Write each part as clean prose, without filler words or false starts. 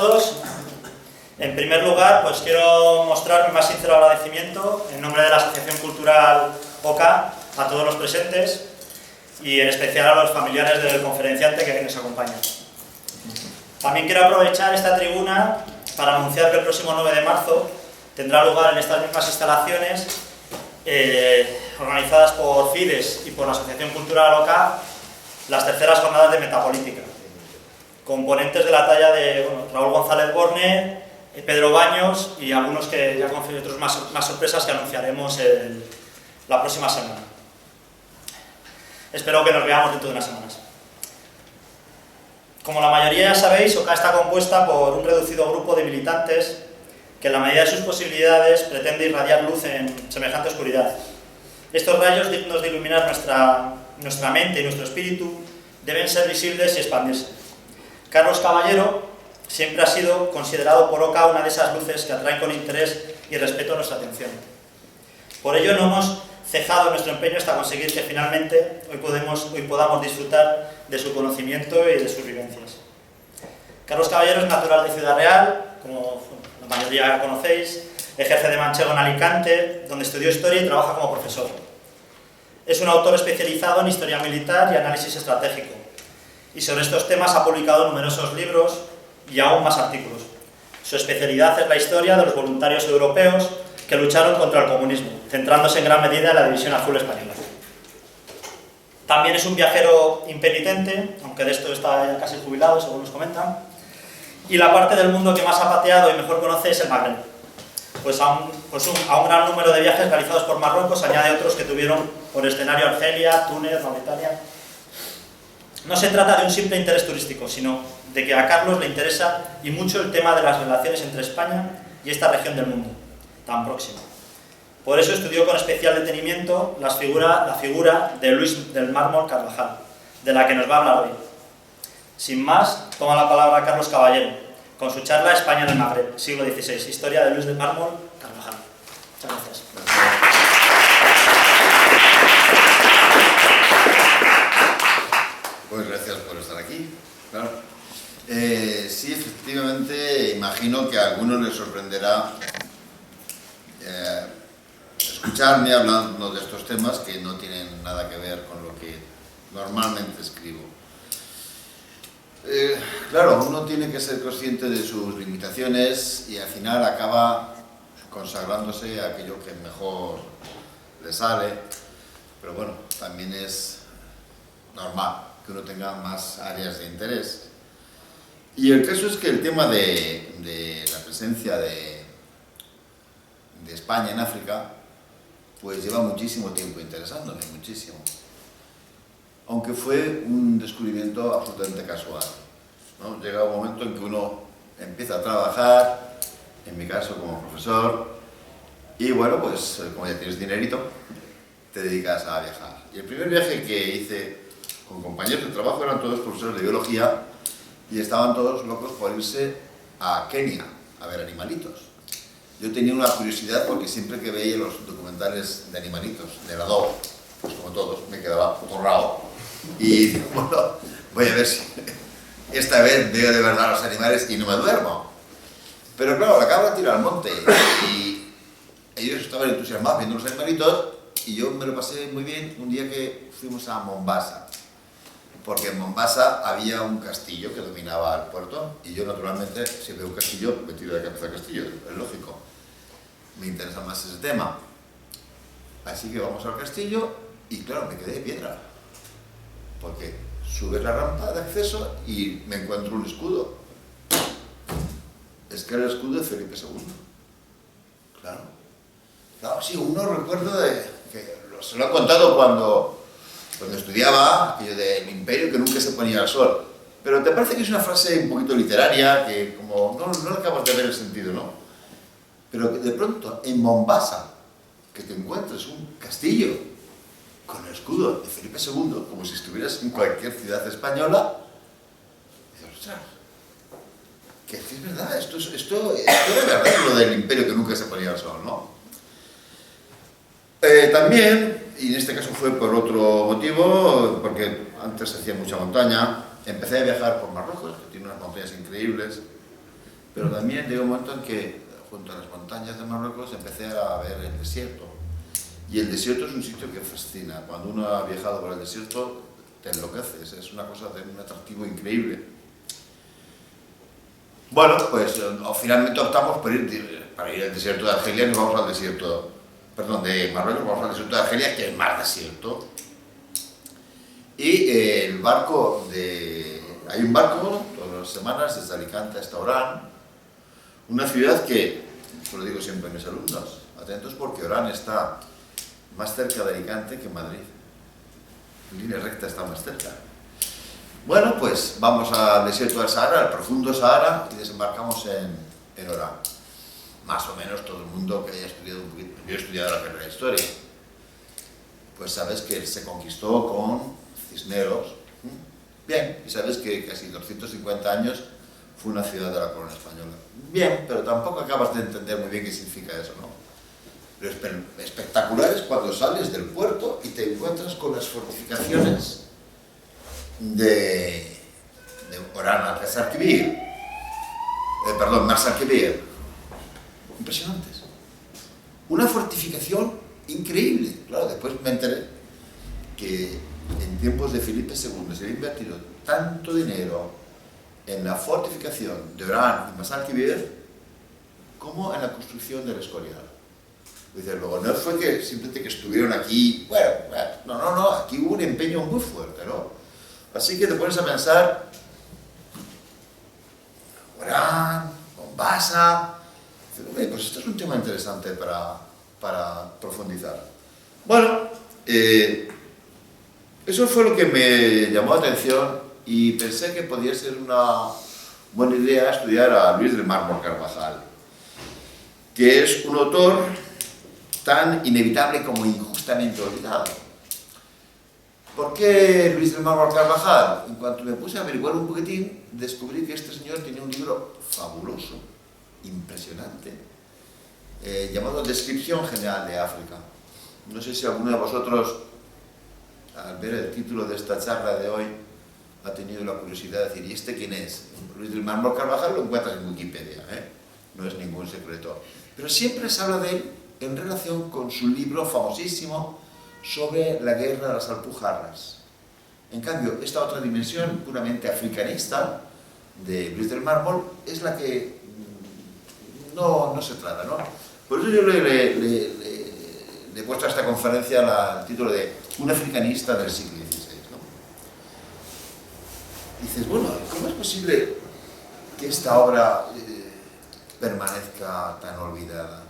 todos. En primer lugar, pues quiero mostrar mi más sincero agradecimiento en nombre de la Asociación Cultural OCA a todos los presentes y en especial a los familiares del conferenciante que nos acompaña. También quiero aprovechar esta tribuna para anunciar que el próximo 9 de marzo tendrá lugar en estas mismas instalaciones organizadas por Fides y por la Asociación Cultural OCA las terceras jornadas de Metapolítica, con ponentes de la talla de Raúl González Borne, Pedro Baños y algunos que ya confío, otros más sorpresas que anunciaremos la próxima semana. Espero que nos veamos dentro de unas semanas. Como la mayoría ya sabéis, OCA está compuesta por un reducido grupo de militantes que en la medida de sus posibilidades pretende irradiar luz en semejante oscuridad. Estos rayos dignos de iluminar nuestra mente y nuestro espíritu deben ser visibles y expandirse. Carlos Caballero siempre ha sido considerado por OCA una de esas luces que atraen con interés y respeto nuestra atención. Por ello no hemos cejado nuestro empeño hasta conseguir que finalmente hoy podamos disfrutar de su conocimiento y de sus vivencias. Carlos Caballero es natural de Ciudad Real, como la mayoría conocéis, ejerce de manchego en Alicante, donde estudió Historia y trabaja como profesor. Es un autor especializado en Historia Militar y Análisis Estratégico, y sobre estos temas ha publicado numerosos libros y aún más artículos. Su especialidad es la historia de los voluntarios europeos que lucharon contra el comunismo, centrándose en gran medida en la División Azul española. También es un viajero impenitente, aunque de esto está ya casi jubilado, según nos comentan, y la parte del mundo que más ha pateado y mejor conoce es el Magreb. Pues a un gran número de viajes realizados por Marruecos añade otros que tuvieron por escenario Argelia, Túnez, Mauritania. No se trata de un simple interés turístico, sino de que a Carlos le interesa y mucho el tema de las relaciones entre España y esta región del mundo, tan próxima. Por eso estudió con especial detenimiento la figura de Luis del Mármol Carvajal, de la que nos va a hablar hoy. Sin más, toma la palabra Carlos Caballero, con su charla España en el Magreb, siglo XVI, historia de Luis del Mármol Carvajal. Muchas gracias. Pues gracias por estar aquí. Claro. Sí, efectivamente, imagino que a algunos les sorprenderá escucharme hablando de estos temas que no tienen nada que ver con lo que normalmente escribo. Claro, uno tiene que ser consciente de sus limitaciones y al final acaba consagrándose a aquello que mejor le sale, pero bueno, también es normal que uno tenga más áreas de interés. Y el caso es que el tema de la presencia de España en África pues lleva muchísimo tiempo interesándome, muchísimo. Aunque fue un descubrimiento absolutamente casual, ¿no? Llega un momento en que uno empieza a trabajar, en mi caso como profesor, y bueno, pues como ya tienes dinerito, te dedicas a viajar. Y el primer viaje que hice con compañeros de trabajo eran todos profesores de biología y estaban todos locos por irse a Kenia a ver animalitos. Yo tenía una curiosidad porque siempre que veía los documentales de animalitos, de la DOC, pues como todos, me quedaba atorrado. Y bueno, voy a ver si esta vez veo de verdad los animales y no me duermo. Pero claro, la cabra tira al monte y ellos estaban entusiasmados viendo los animalitos y yo me lo pasé muy bien un día que fuimos a Mombasa. Porque en Mombasa había un castillo que dominaba el puerto y yo naturalmente, si veo un castillo, me tiro de cabeza al castillo, es lógico. Me interesa más ese tema. Así que vamos al castillo y claro, me quedé de piedra. Porque subes la rampa de acceso y me encuentro un escudo. Es que era el escudo de Felipe II. Claro. Claro, sí, uno recuerdo de que se lo han contado cuando estudiaba, aquello del imperio que nunca se ponía al sol. Pero te parece que es una frase un poquito literaria, que como no acabas de ver el sentido, ¿no? Pero que de pronto, en Mombasa, que te encuentres un castillo con el escudo de Felipe II, como si estuvieras en cualquier ciudad española, y dices, ostras, que es verdad, esto es verdad, lo del imperio que nunca se ponía al sol, ¿no? También, y en este caso fue por otro motivo, porque antes hacía mucha montaña, empecé a viajar por Marruecos, que tiene unas montañas increíbles, pero también llegó un momento en que junto a las montañas de Marruecos empecé a ver el desierto. Y el desierto es un sitio que fascina. Cuando uno ha viajado por el desierto, te enloqueces. Es una cosa de un atractivo increíble. Bueno, pues finalmente optamos por para ir al desierto de Argelia, nos vamos al desierto, perdón, de Marruecos, vamos al desierto de Argelia, que es más desierto. Y el barco hay un barco todas las semanas desde Alicante hasta Orán, una ciudad que, eso lo digo siempre a mis alumnos, atentos porque Orán está más cerca de Alicante que Madrid. En línea recta está más cerca. Bueno, pues vamos al desierto del Sahara, al profundo Sahara, y desembarcamos en Orán. Más o menos todo el mundo que haya estudiado un poquito, yo he estudiado la carrera de Historia, pues sabes que se conquistó con Cisneros. Bien, y sabes que casi 250 años fue una ciudad de la corona española. Bien, pero tampoco acabas de entender muy bien qué significa eso, ¿no? Lo espectacular es cuando sales del puerto y te encuentras con las fortificaciones de Orán al-Sarkibir, Mars-Sarkibir, impresionantes. Una fortificación increíble. Claro, después me enteré que en tiempos de Felipe II se había invertido tanto dinero en la fortificación de Orán y Mars-Sarkibir como en la construcción del Escorial. Dice, luego, no fue que simplemente que estuvieron aquí, bueno, no, aquí hubo un empeño muy fuerte, ¿no? Así que te pones a pensar, Orán, Mombasa, pues esto es un tema interesante para profundizar. Bueno, eso fue lo que me llamó la atención y pensé que podía ser una buena idea estudiar a Luis del Mármol Carvajal, que es un autor tan inevitable como injustamente olvidado. ¿Por qué Luis del Mármol Carvajal? En cuanto me puse a averiguar un poquitín, descubrí que este señor tenía un libro fabuloso, impresionante, llamado Descripción General de África. No sé si alguno de vosotros, al ver el título de esta charla de hoy, ha tenido la curiosidad de decir, ¿y este quién es? Luis del Mármol Carvajal lo encuentras en Wikipedia, no es ningún secreto. Pero siempre se habla de él en relación con su libro famosísimo sobre la guerra de las Alpujarras. En cambio, esta otra dimensión puramente africanista de Luis del Mármol es la que no se trata, ¿no? Por eso yo le he puesto a esta conferencia el título de Un africanista del siglo XVI, ¿no? Dices, bueno, ¿cómo es posible que esta obra permanezca tan olvidada?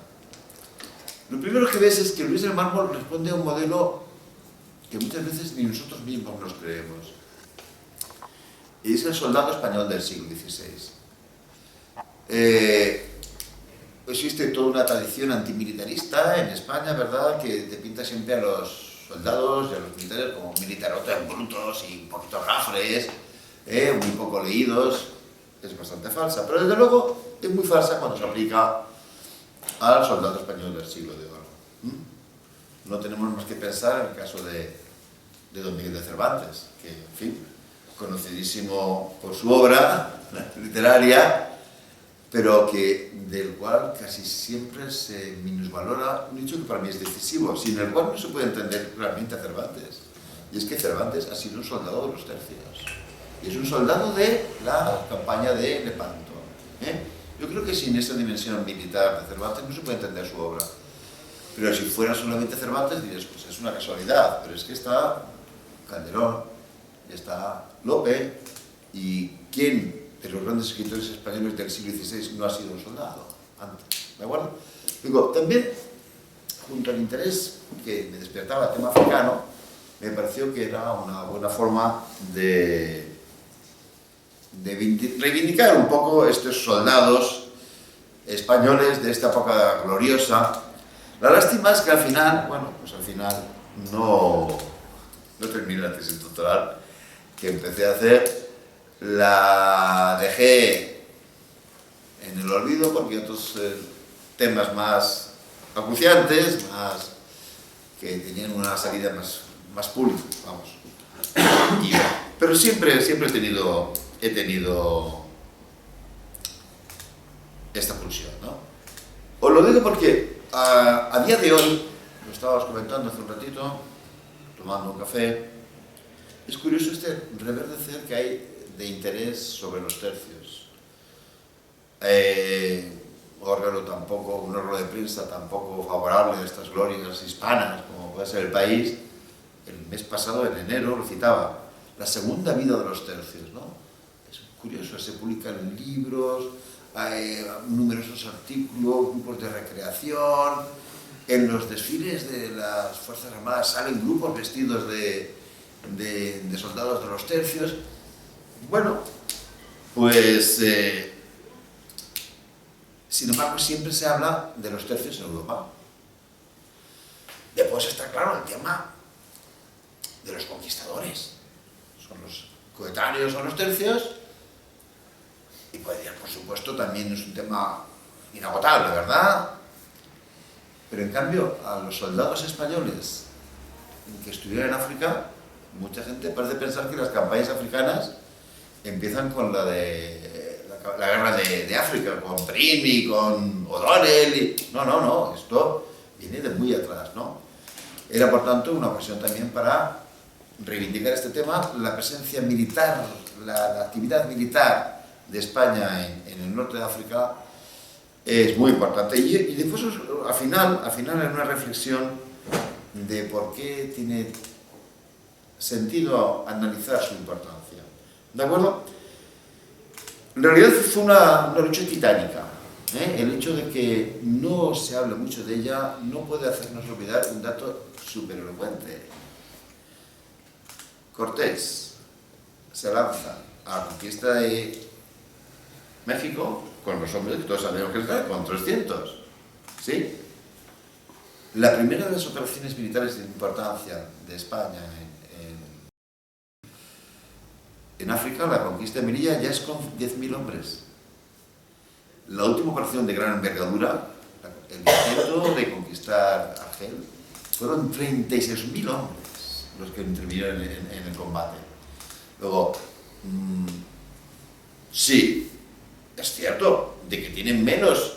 Lo primero que ves es que Luis del Mármol responde a un modelo que muchas veces ni nosotros mismos nos creemos. Y es el soldado español del siglo XVI. Existe toda una tradición antimilitarista en España, ¿verdad?, que te pinta siempre a los soldados y a los militares como militarotes brutos y un poquito rafles, muy poco leídos. Es bastante falsa, pero desde luego es muy falsa cuando se aplica al soldado español del siglo de oro. No tenemos más que pensar en el caso de Don Miguel de Cervantes, que, en fin, conocidísimo por su obra literaria, pero del cual casi siempre se minusvalora un hecho que para mí es decisivo, sin el cual no se puede entender realmente a Cervantes. Y es que Cervantes ha sido un soldado de los tercios. Y es un soldado de la campaña de Lepanto. Yo creo que sin esa dimensión militar de Cervantes no se puede entender su obra. Pero si fuera solamente Cervantes, dirías, pues es una casualidad, pero es que está Calderón, está Lope, y ¿quién de los grandes escritores españoles del siglo XVI no ha sido un soldado antes? ¿De acuerdo? Digo, también, junto al interés que me despertaba el tema africano, me pareció que era una buena forma de reivindicar un poco estos soldados españoles de esta época gloriosa. La lástima es que al final, no terminé la tesis doctoral que empecé a hacer, la dejé en el olvido porque otros temas más acuciantes, que tenían una salida más pública, vamos. Pero siempre he tenido esta pulsión, ¿no? Os lo digo porque a día de hoy, lo estábamos comentando hace un ratito, tomando un café, es curioso este reverdecer que hay de interés sobre los tercios. Un órgano de prensa tampoco favorable a estas glorias hispanas, como puede ser El País, el mes pasado, en enero, lo citaba, la segunda vida de los tercios, ¿no? Es curioso, se publican libros, hay numerosos artículos, grupos de recreación, en los desfiles de las Fuerzas Armadas salen grupos vestidos de soldados de los tercios. Bueno, pues, sin embargo, siempre se habla de los tercios en Europa. Después está claro el tema de los conquistadores. Son los coetáneos, son los tercios, y podría, por supuesto, también es un tema inagotable, ¿verdad? Pero en cambio, a los soldados españoles que estuvieron en África, mucha gente parece pensar que las campañas africanas empiezan con la guerra de África, con Primi, con O'Donnell. No, esto viene de muy atrás, ¿no? Era, por tanto, una ocasión también para reivindicar este tema, la presencia militar, la actividad militar de España en el norte de África es muy importante. Y después, al final, en una reflexión de por qué tiene sentido analizar su importancia. ¿De acuerdo? En realidad fue una lucha titánica. El hecho de que no se hable mucho de ella no puede hacernos olvidar un dato súper elocuente. Cortés se lanza a la conquista de México con los hombres que todos sabemos que está, con 300. ¿Sí? La primera de las operaciones militares de importancia de España en África, la conquista de Melilla, ya es con 10.000 hombres. La última operación de gran envergadura, el intento de conquistar Argel, fueron 36.000 hombres los que intervinieron en el combate. Luego, sí, es cierto de que tienen menos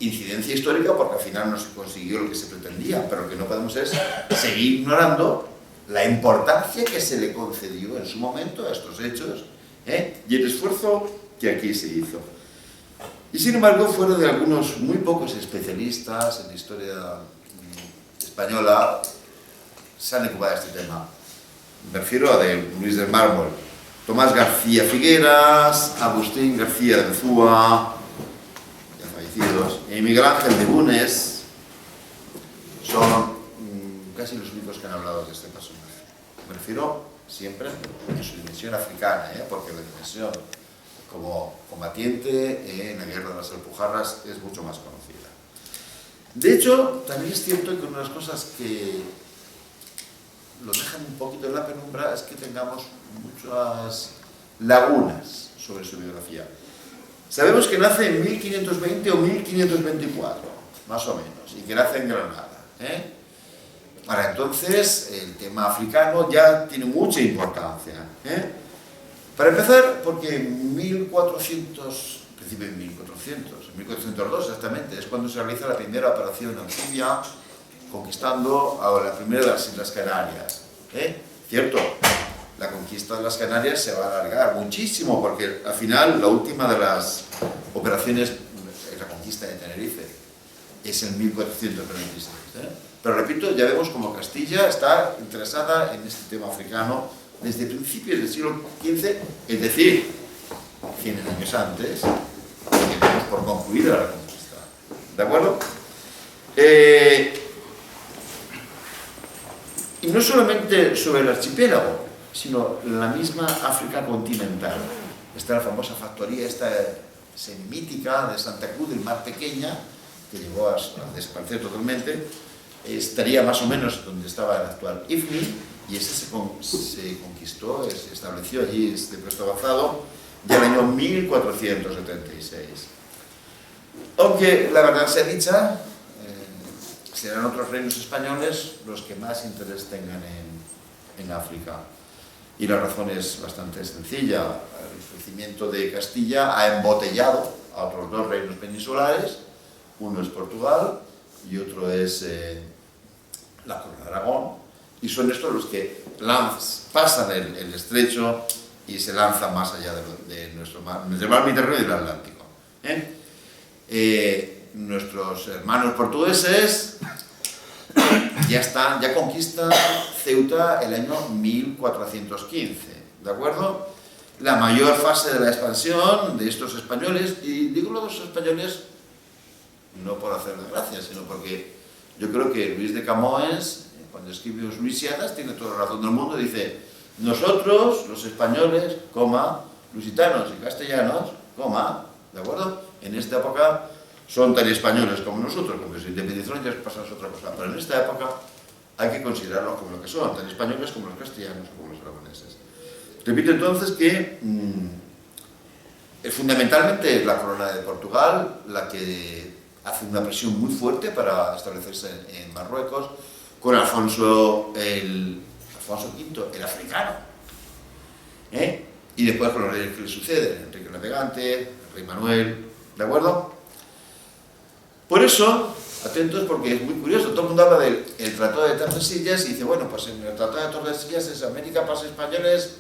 incidencia histórica porque al final no se consiguió lo que se pretendía, pero lo que no podemos es seguir ignorando la importancia que se le concedió en su momento a estos hechos, y el esfuerzo que aquí se hizo. Y sin embargo, fuera de algunos muy pocos especialistas en la historia española, se han ocupado de este tema. Me refiero a de Luis del Mármol, Tomás García Figueras, Agustín García de Zúa, ya fallecidos, y Miguel Ángel de Bunes, son casi los únicos que han hablado de este personaje. Me refiero siempre en su dimensión africana, porque la dimensión como combatiente en la guerra de las Alpujarras es mucho más conocida. De hecho, también es cierto que una de las cosas que lo dejan un poquito en la penumbra es que tengamos muchas lagunas sobre su biografía. Sabemos que nace en 1520 o 1524, más o menos, y que nace en Granada. Para entonces, el tema africano ya tiene mucha importancia. Para empezar, porque en 1400, principio de 1400, en 1402 exactamente, es cuando se realiza la primera operación anfibia, conquistando a la primera de las Islas Canarias. Cierto, la conquista de las Canarias se va a alargar muchísimo, porque al final la última de las operaciones es la conquista de Tenerife, es en 1426. Pero repito, ya vemos como Castilla está interesada en este tema africano desde principios del siglo XV, es decir, 100 años antes, que tenemos por concluida la conquista. ¿De acuerdo? Y no solamente sobre el archipiélago, sino la misma África continental. Está la famosa factoría esta semítica de Santa Cruz del Mar Pequeña, que llegó a desaparecer totalmente. Estaría más o menos donde estaba el actual IFNI, y ese se conquistó, se estableció allí este puesto avanzado ya en el año 1476. Aunque la verdad sea dicha, serán otros reinos españoles los que más interés tengan en África. Y la razón es bastante sencilla. El crecimiento de Castilla ha embotellado a otros dos reinos peninsulares, uno es Portugal y otro es la Corona de Aragón, y son estos los que pasan el estrecho y se lanzan más allá de nuestro mar, del mar Mediterráneo y del Atlántico. Nuestros hermanos portugueses ya conquistan Ceuta el año 1415, ¿de acuerdo? La mayor fase de la expansión de estos españoles, y digo los españoles no por hacer gracia, sino porque yo creo que Luis de Camões, cuando escribe Los Luisianas, tiene toda la razón del mundo, dice: nosotros, los españoles, lusitanos y castellanos, ¿de acuerdo? En esta época son tan españoles como nosotros, porque se independizaron ya pasa otra cosa, pero en esta época hay que considerarlos como lo que son, tan españoles como los castellanos o como los aragoneses. Repito entonces que fundamentalmente es la corona de Portugal la que hace una presión muy fuerte para establecerse en Marruecos, con Alfonso V, el africano, y después con los reyes que le suceden, Enrique el Navegante, el rey Manuel, ¿de acuerdo? Por eso, atentos, porque es muy curioso, todo el mundo habla del Tratado de Tordesillas y dice, bueno, pues en el Tratado de Tordesillas es América para los españoles,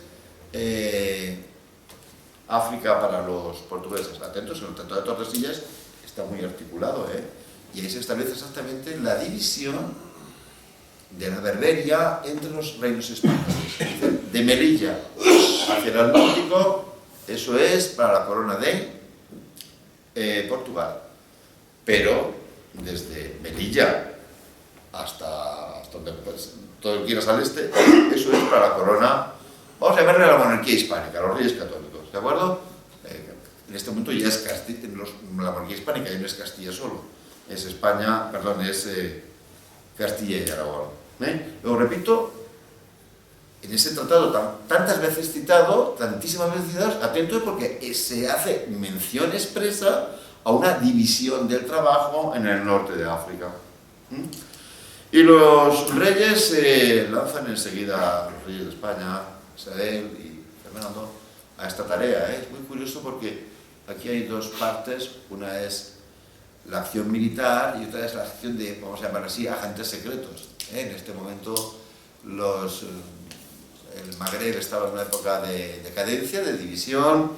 África para los portugueses. Atentos, en el Tratado de Tordesillas está muy articulado, y ahí se establece exactamente la división de la Berberia entre los reinos españoles. De Melilla hacia el Atlántico, eso es para la corona de Portugal. Pero desde Melilla hasta donde todo el quieras al este, eso es para la corona, vamos a llamarle la monarquía hispánica, los reyes católicos, ¿de acuerdo? En este momento ya es Castilla, la monarquía hispánica ya no es Castilla solo, es España, perdón, es Castilla y Aragón. Luego repito, en ese tratado tantas veces citado, tantísimas veces citado, atentos porque se hace mención expresa a una división del trabajo en el norte de África. Y los reyes se lanzan enseguida, los reyes de España, Isabel y Fernando, a esta tarea. Es muy curioso porque aquí hay dos partes, una es la acción militar y otra es la acción de, vamos a llamar así, agentes secretos. En este momento el Magreb estaba en una época de decadencia, de división,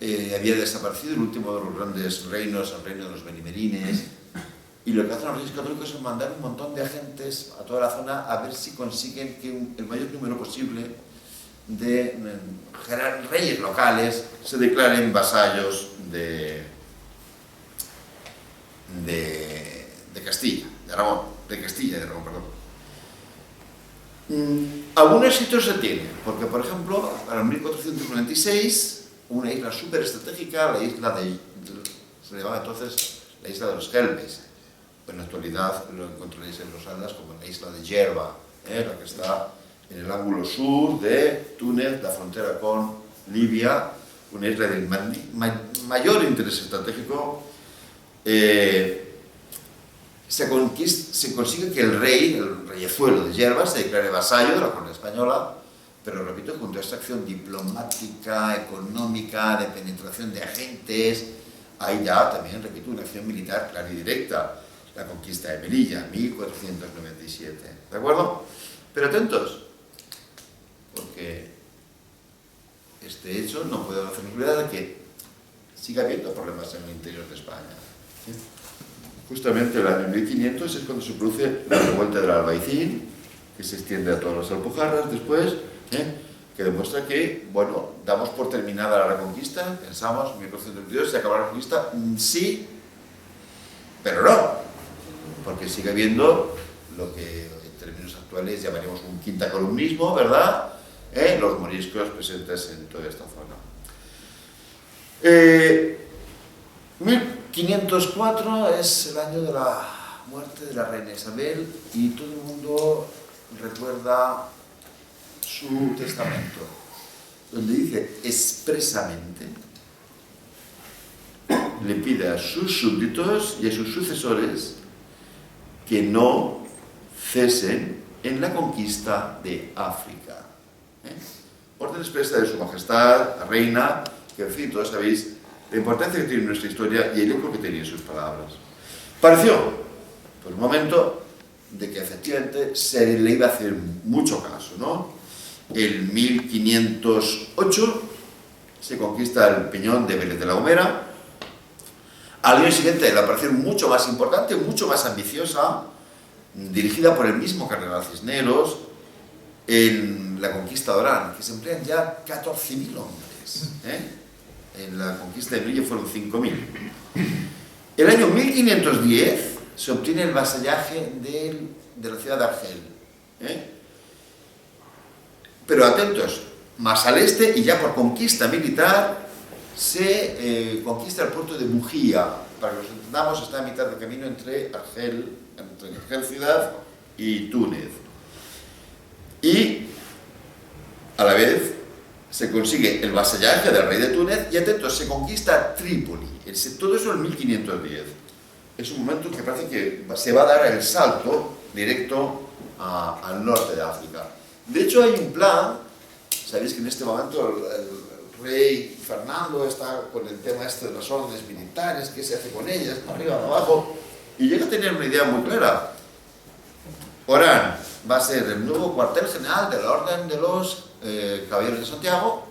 había desaparecido el último de los grandes reinos, el reino de los benimerines, y lo que hacen los reyes católicos es mandar un montón de agentes a toda la zona a ver si consiguen que el mayor número posible de reyes locales se declaren vasallos de Castilla, de Aragón, perdón. Algún éxito se tiene, porque por ejemplo, para el 1496, una isla súper estratégica, la isla se llamaba entonces la isla de los Kelmes. En la actualidad lo encontraréis en los Andes como la isla de Yerba, la que está en el ángulo sur de Túnez, la frontera con Libia, una isla de mayor interés estratégico. Se consigue que el reyezuelo de Yerba se declare vasallo de la corona española, pero repito, junto a esta acción diplomática, económica, de penetración de agentes, hay ya también, repito, una acción militar clara y directa, la conquista de Melilla, 1497, ¿de acuerdo? Pero atentos, porque este hecho no puede hacernos olvidar de que sigue habiendo problemas en el interior de España. ¿Sí? Justamente el año 1500 es cuando se produce la revuelta del Albaicín, que se extiende a todas las Alpujarras después, que demuestra que, bueno, damos por terminada la reconquista, pensamos, en 1422 se acaba la reconquista, sí, pero no, porque sigue habiendo lo que en términos actuales llamaríamos un quintacolumnismo, ¿verdad? Los moriscos presentes en toda esta zona. 1504 es el año de la muerte de la reina Isabel y todo el mundo recuerda su testamento, donde dice expresamente, le pide a sus súbditos y a sus sucesores que no cesen en la conquista de África. Orden expresa de su majestad, la reina, que en fin, todos sabéis la importancia que tiene nuestra historia y el eco que tenía en sus palabras. Pareció, por un momento, de que efectivamente se le iba a hacer mucho caso, ¿no? En 1508 se conquista el Peñón de Vélez de la Gomera. Al año siguiente la operación mucho más importante, mucho más ambiciosa, dirigida por el mismo Cardenal Cisneros, en la conquista de Orán, que se emplean ya 14.000 hombres. En la conquista de Melilla fueron 5.000. El año 1510 se obtiene el vasallaje de la ciudad de Argel. Pero atentos, más al este y ya por conquista militar se conquista el puerto de Bujía. Para que los entendamos, está a mitad de camino entre Argel ciudad y Túnez. Y a la vez se consigue el vasallaje del rey de Túnez y atentos, se conquista Trípoli. Todo eso en 1510. Es un momento que parece que se va a dar el salto directo al norte de África. De hecho, hay un plan, sabéis que en este momento el rey Fernando está con el tema este de las órdenes militares, qué se hace con ellas, para arriba, para abajo, y llega a tener una idea muy clara. Orán va a ser el nuevo cuartel general de la Orden de los Caballeros de Santiago,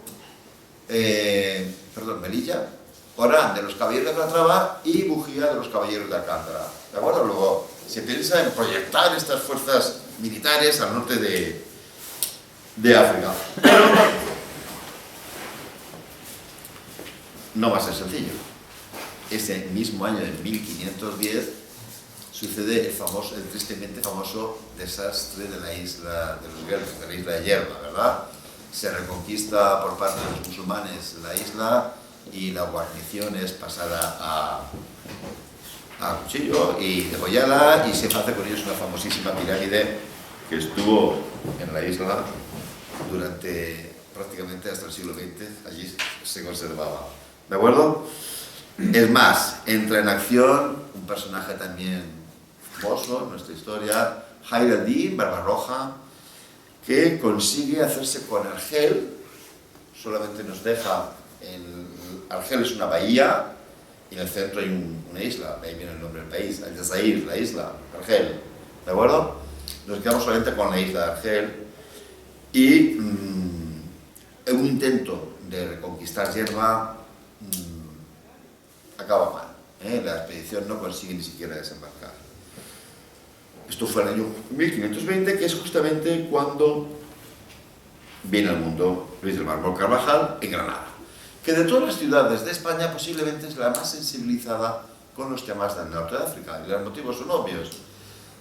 Melilla, Orán de los Caballeros de Calatrava y Bujía de los Caballeros de Alcántara. ¿De acuerdo? Luego se piensa en proyectar estas fuerzas militares al norte de África. Pero no va a ser sencillo. Ese mismo año, en 1510, sucede el tristemente famoso desastre de la isla de los Guelfos, de la isla de Yerba, ¿verdad? Se reconquista por parte de los musulmanes la isla y la guarnición es pasada a cuchillo y degollada, y se hace con ellos una famosísima pirámide que estuvo en la isla durante prácticamente hasta el siglo XX, allí se conservaba. ¿De acuerdo? Es más, entra en acción un personaje también famoso en nuestra historia, Hayr ad-Din Barbarroja, que consigue hacerse con Argel. Solamente nos deja Argel es una bahía y en el centro hay una isla, ahí viene el nombre del país, Aljazair, la isla, Argel, ¿de acuerdo? Nos quedamos solamente con la isla de Argel y un intento de reconquistar Yerba acaba mal, la expedición no consigue ni siquiera desembarcar. Esto fue el año 1520, que es justamente cuando viene al mundo Luis del Mármol Carvajal en Granada, que de todas las ciudades de España posiblemente es la más sensibilizada con los temas del norte de África, y los motivos son obvios.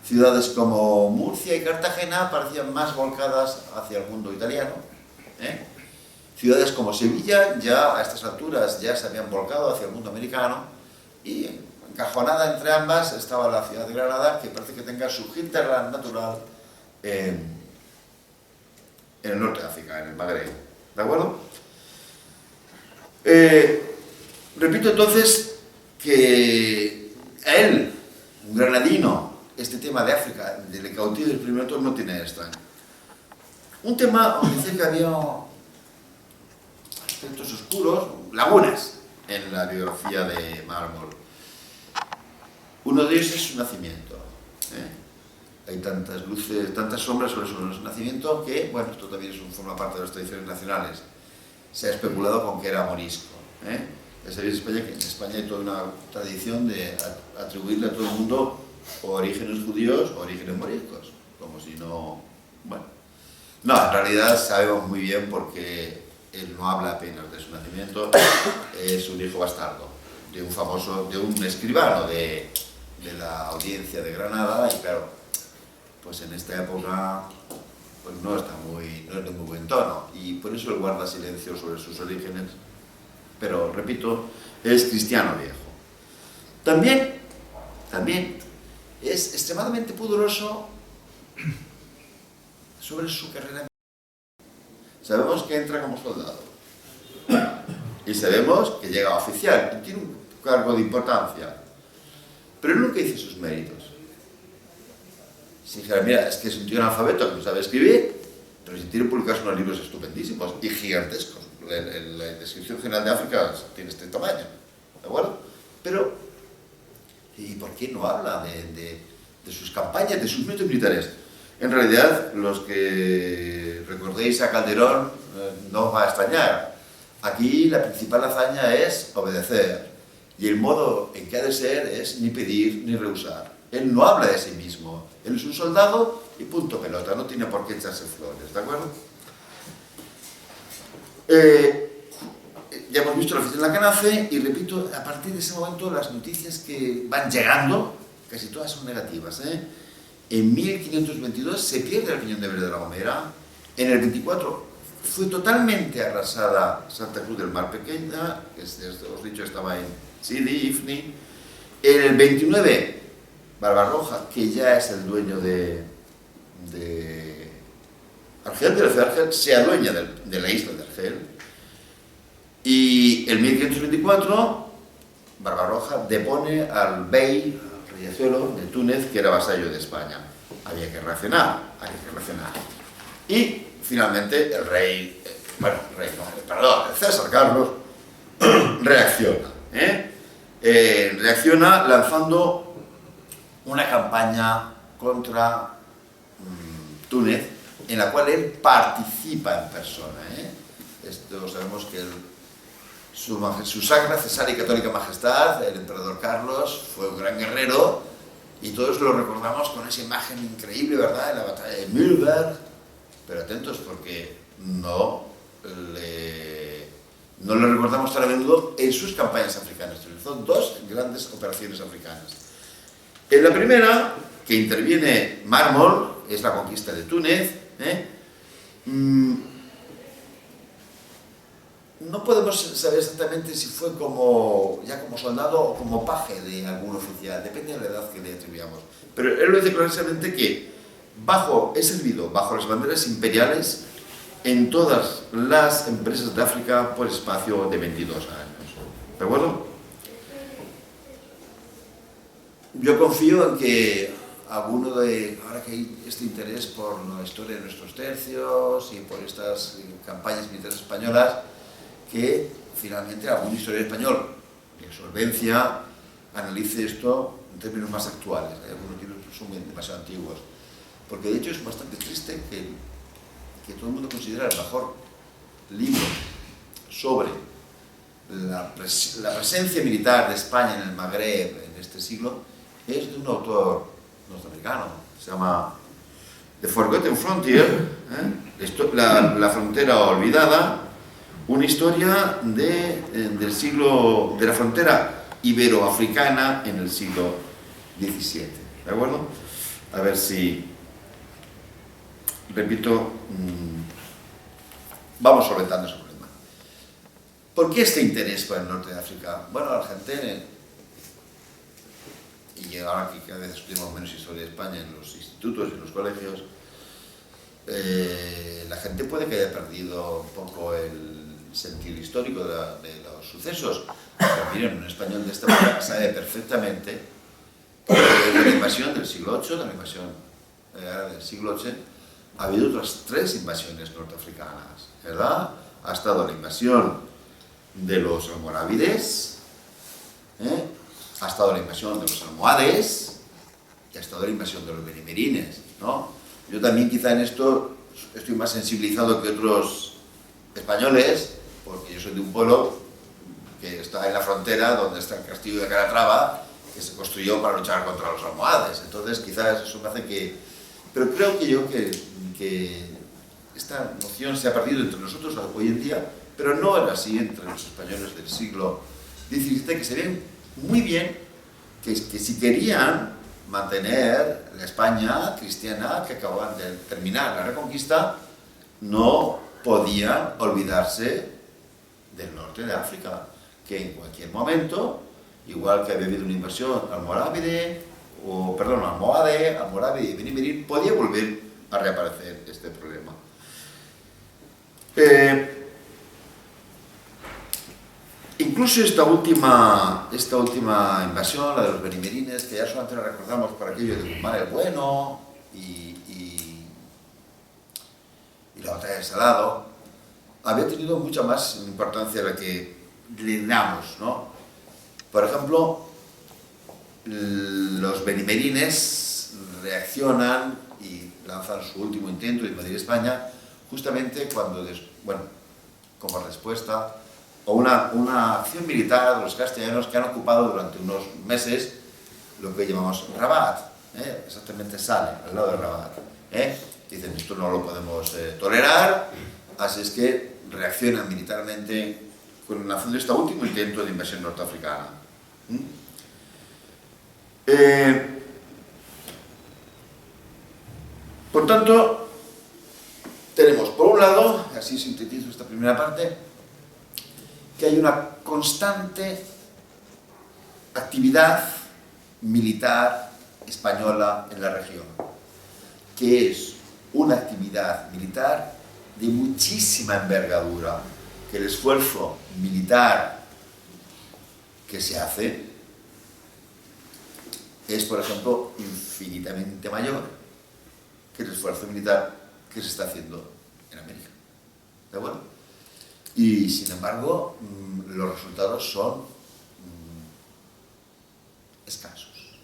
Ciudades como Murcia y Cartagena parecían más volcadas hacia el mundo italiano. Ciudades como Sevilla, ya a estas alturas, ya se habían volcado hacia el mundo americano, y encajonada entre ambas estaba la ciudad de Granada, que parece que tenga su hinterland natural en el norte de África, en el Magreb. ¿De acuerdo? Repito entonces que a él, un granadino, este tema de África, del cautivo del primer autor, no tiene extraño. Un tema donde dice que había aspectos oscuros, lagunas en la biografía de Mármol. Uno de ellos es su nacimiento. Hay tantas luces, tantas sombras sobre su nacimiento que, bueno, esto también forma parte de las tradiciones nacionales. Se ha especulado con que era morisco. Ya sabéis que en España hay toda una tradición de atribuirle a todo el mundo o orígenes judíos o orígenes moriscos, como si no... Bueno, no, en realidad sabemos muy bien porque él no habla apenas de su nacimiento, es un hijo bastardo de un escribano de la audiencia de Granada, y claro, pues en esta época pues no es de muy buen tono, y por eso él guarda silencio sobre sus orígenes, pero repito, es cristiano viejo. También es extremadamente pudoroso sobre su carrera. Sabemos que entra como soldado y sabemos que llega a oficial y tiene un cargo de importancia, pero él nunca dice sus méritos. Si dijera, mira, es que es un tío analfabeto que no sabe escribir, pero si tiene publicados unos libros estupendísimos y gigantescos. La descripción general de África tiene este tamaño, ¿de acuerdo? Pero, ¿y por qué no habla de sus campañas, de sus métodos militares? En realidad, los que recordéis a Calderón no os va a extrañar. Aquí la principal hazaña es obedecer, y el modo en que ha de ser es ni pedir ni rehusar. Él no habla de sí mismo, él es un soldado y punto pelota, no tiene por qué echarse flores, ¿de acuerdo? Ya hemos visto la oficina en la que nace, y repito, a partir de ese momento las noticias que van llegando, casi todas son negativas, En 1522 se pierde el Peñón de Verde de la Gomera, en el 24 fue totalmente arrasada Santa Cruz del Mar Pequeña, que os he dicho estaba en Sidi, Ifni. En el 29, Barbarroja, que ya es el dueño de Argel, de la ciudad de Argel, se adueña de la isla de Argel. Y en 1524, Barbarroja depone al bey, al reyazuelo de Túnez, que era vasallo de España. Había que reaccionar. Y finalmente el rey, el César Carlos, reacciona. Reacciona lanzando una campaña contra Túnez, en la cual él participa en persona. Esto sabemos que su Sacra, Cesar y Católica Majestad, el emperador Carlos, fue un gran guerrero, y todos lo recordamos con esa imagen increíble, ¿verdad?, en la batalla de Mühlberg. Pero atentos, porque no le recordamos tan a menudo en sus campañas africanas. Realizó dos grandes operaciones africanas. En la primera, que interviene Mármol, es la conquista de Túnez. No podemos saber exactamente si fue ya como soldado o como paje de algún oficial, depende de la edad que le atribuyamos. Pero él lo dice claramente que he servido bajo las banderas imperiales en todas las empresas de África por espacio de 22 años. ¿De acuerdo? Yo confío en que ahora que hay este interés por la historia de nuestros tercios y por estas campañas militares españolas, que finalmente algún historiador español de solvencia analice esto en términos más actuales. Hay algunos libros que son demasiado antiguos. Porque de hecho es bastante triste que todo el mundo considera el mejor libro sobre la presencia militar de España en el Magreb en este siglo es de un autor norteamericano, se llama The Forgotten Frontier, la frontera olvidada, una historia de la frontera iberoafricana en el siglo XVII, ¿de acuerdo? A ver si... Repito, vamos solventando ese problema. ¿Por qué este interés por el norte de África? Bueno, la gente, y ahora que cada vez estudiamos menos historia de España en los institutos y en los colegios, la gente puede que haya perdido un poco el sentido histórico de los sucesos. Pero miren, un español de esta manera sabe perfectamente que desde la invasión del siglo VIII, de la invasión del siglo VIII, ha habido otras 3 invasiones norteafricanas, ¿verdad? Ha estado la invasión de los almorávides, ha estado la invasión de los almohades, y ha estado la invasión de los benimerines, ¿no? Yo también quizá en esto estoy más sensibilizado que otros españoles, porque yo soy de un pueblo que está en la frontera, donde está el castillo de Calatrava, que se construyó para luchar contra los almohades. Entonces quizás eso me hace que... Pero creo que esta noción se ha perdido entre nosotros hoy en día, pero no era así entre los españoles del siglo XVII, que se ven muy bien que si querían mantener la España cristiana que acababan de terminar la Reconquista, no podían olvidarse del norte de África, que en cualquier momento, igual que había habido una invasión almorávide y benimerín, podía volver a reaparecer este problema. Incluso esta última invasión, la de los benimerines, que ya solamente la recordamos por aquello de Guzmán el Bueno y la batalla del Salado, había tenido mucha más importancia de la que le damos, ¿no? Por ejemplo, los benimerines reaccionan y lanzan su último intento de invadir España justamente cuando, bueno, como respuesta a una acción militar de los castellanos que han ocupado durante unos meses lo que llamamos Rabat, exactamente Sale, al lado de Rabat. Dicen, esto no lo podemos tolerar, así es que reaccionan militarmente con haciendo este último intento de invasión norteafricana. Por tanto, tenemos por un lado, así sintetizo esta primera parte, que hay una constante actividad militar española en la región, que es una actividad militar de muchísima envergadura, que el esfuerzo militar que se hace es, por ejemplo, infinitamente mayor que el esfuerzo militar que se está haciendo en América. ¿De acuerdo? Y, sin embargo, los resultados son escasos.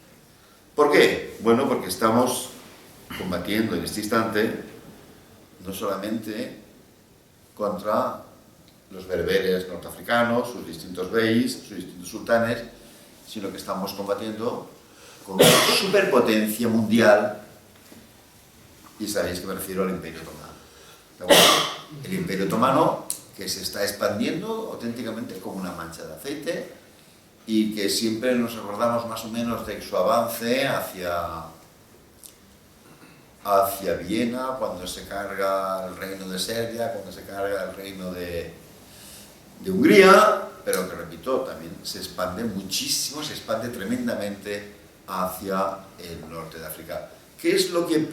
¿Por qué? Bueno, porque estamos combatiendo en este instante no solamente contra los berberes norteafricanos, sus distintos beys, sus distintos sultanes, sino que estamos combatiendo con una superpotencia mundial, y sabéis que me refiero al Imperio Otomano. ¿De acuerdo? El Imperio Otomano, que se está expandiendo auténticamente como una mancha de aceite y que siempre nos acordamos más o menos de su avance hacia Viena, cuando se carga el reino de Serbia, cuando se carga el reino de Hungría, pero que, repito, también se expande muchísimo, se expande tremendamente hacia el norte de África. ¿Qué es lo que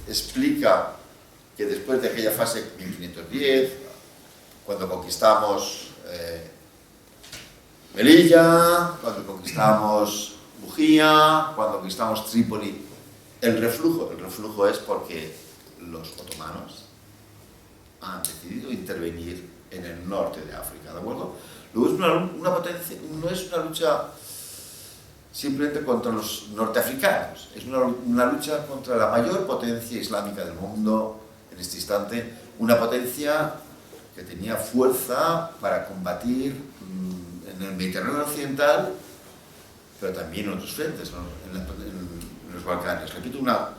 explica que después de aquella fase 1510, cuando conquistamos Melilla, cuando conquistamos Bujía, cuando conquistamos Trípoli, el reflujo es porque los otomanos han decidido intervenir en el norte de África, ¿de acuerdo? Luego es una potencia, no es una lucha simplemente contra los norteafricanos, es una lucha contra la mayor potencia islámica del mundo en este instante, una potencia que tenía fuerza para combatir en el Mediterráneo occidental, pero también en otros frentes, ¿no? en los Balcanes. Repito, una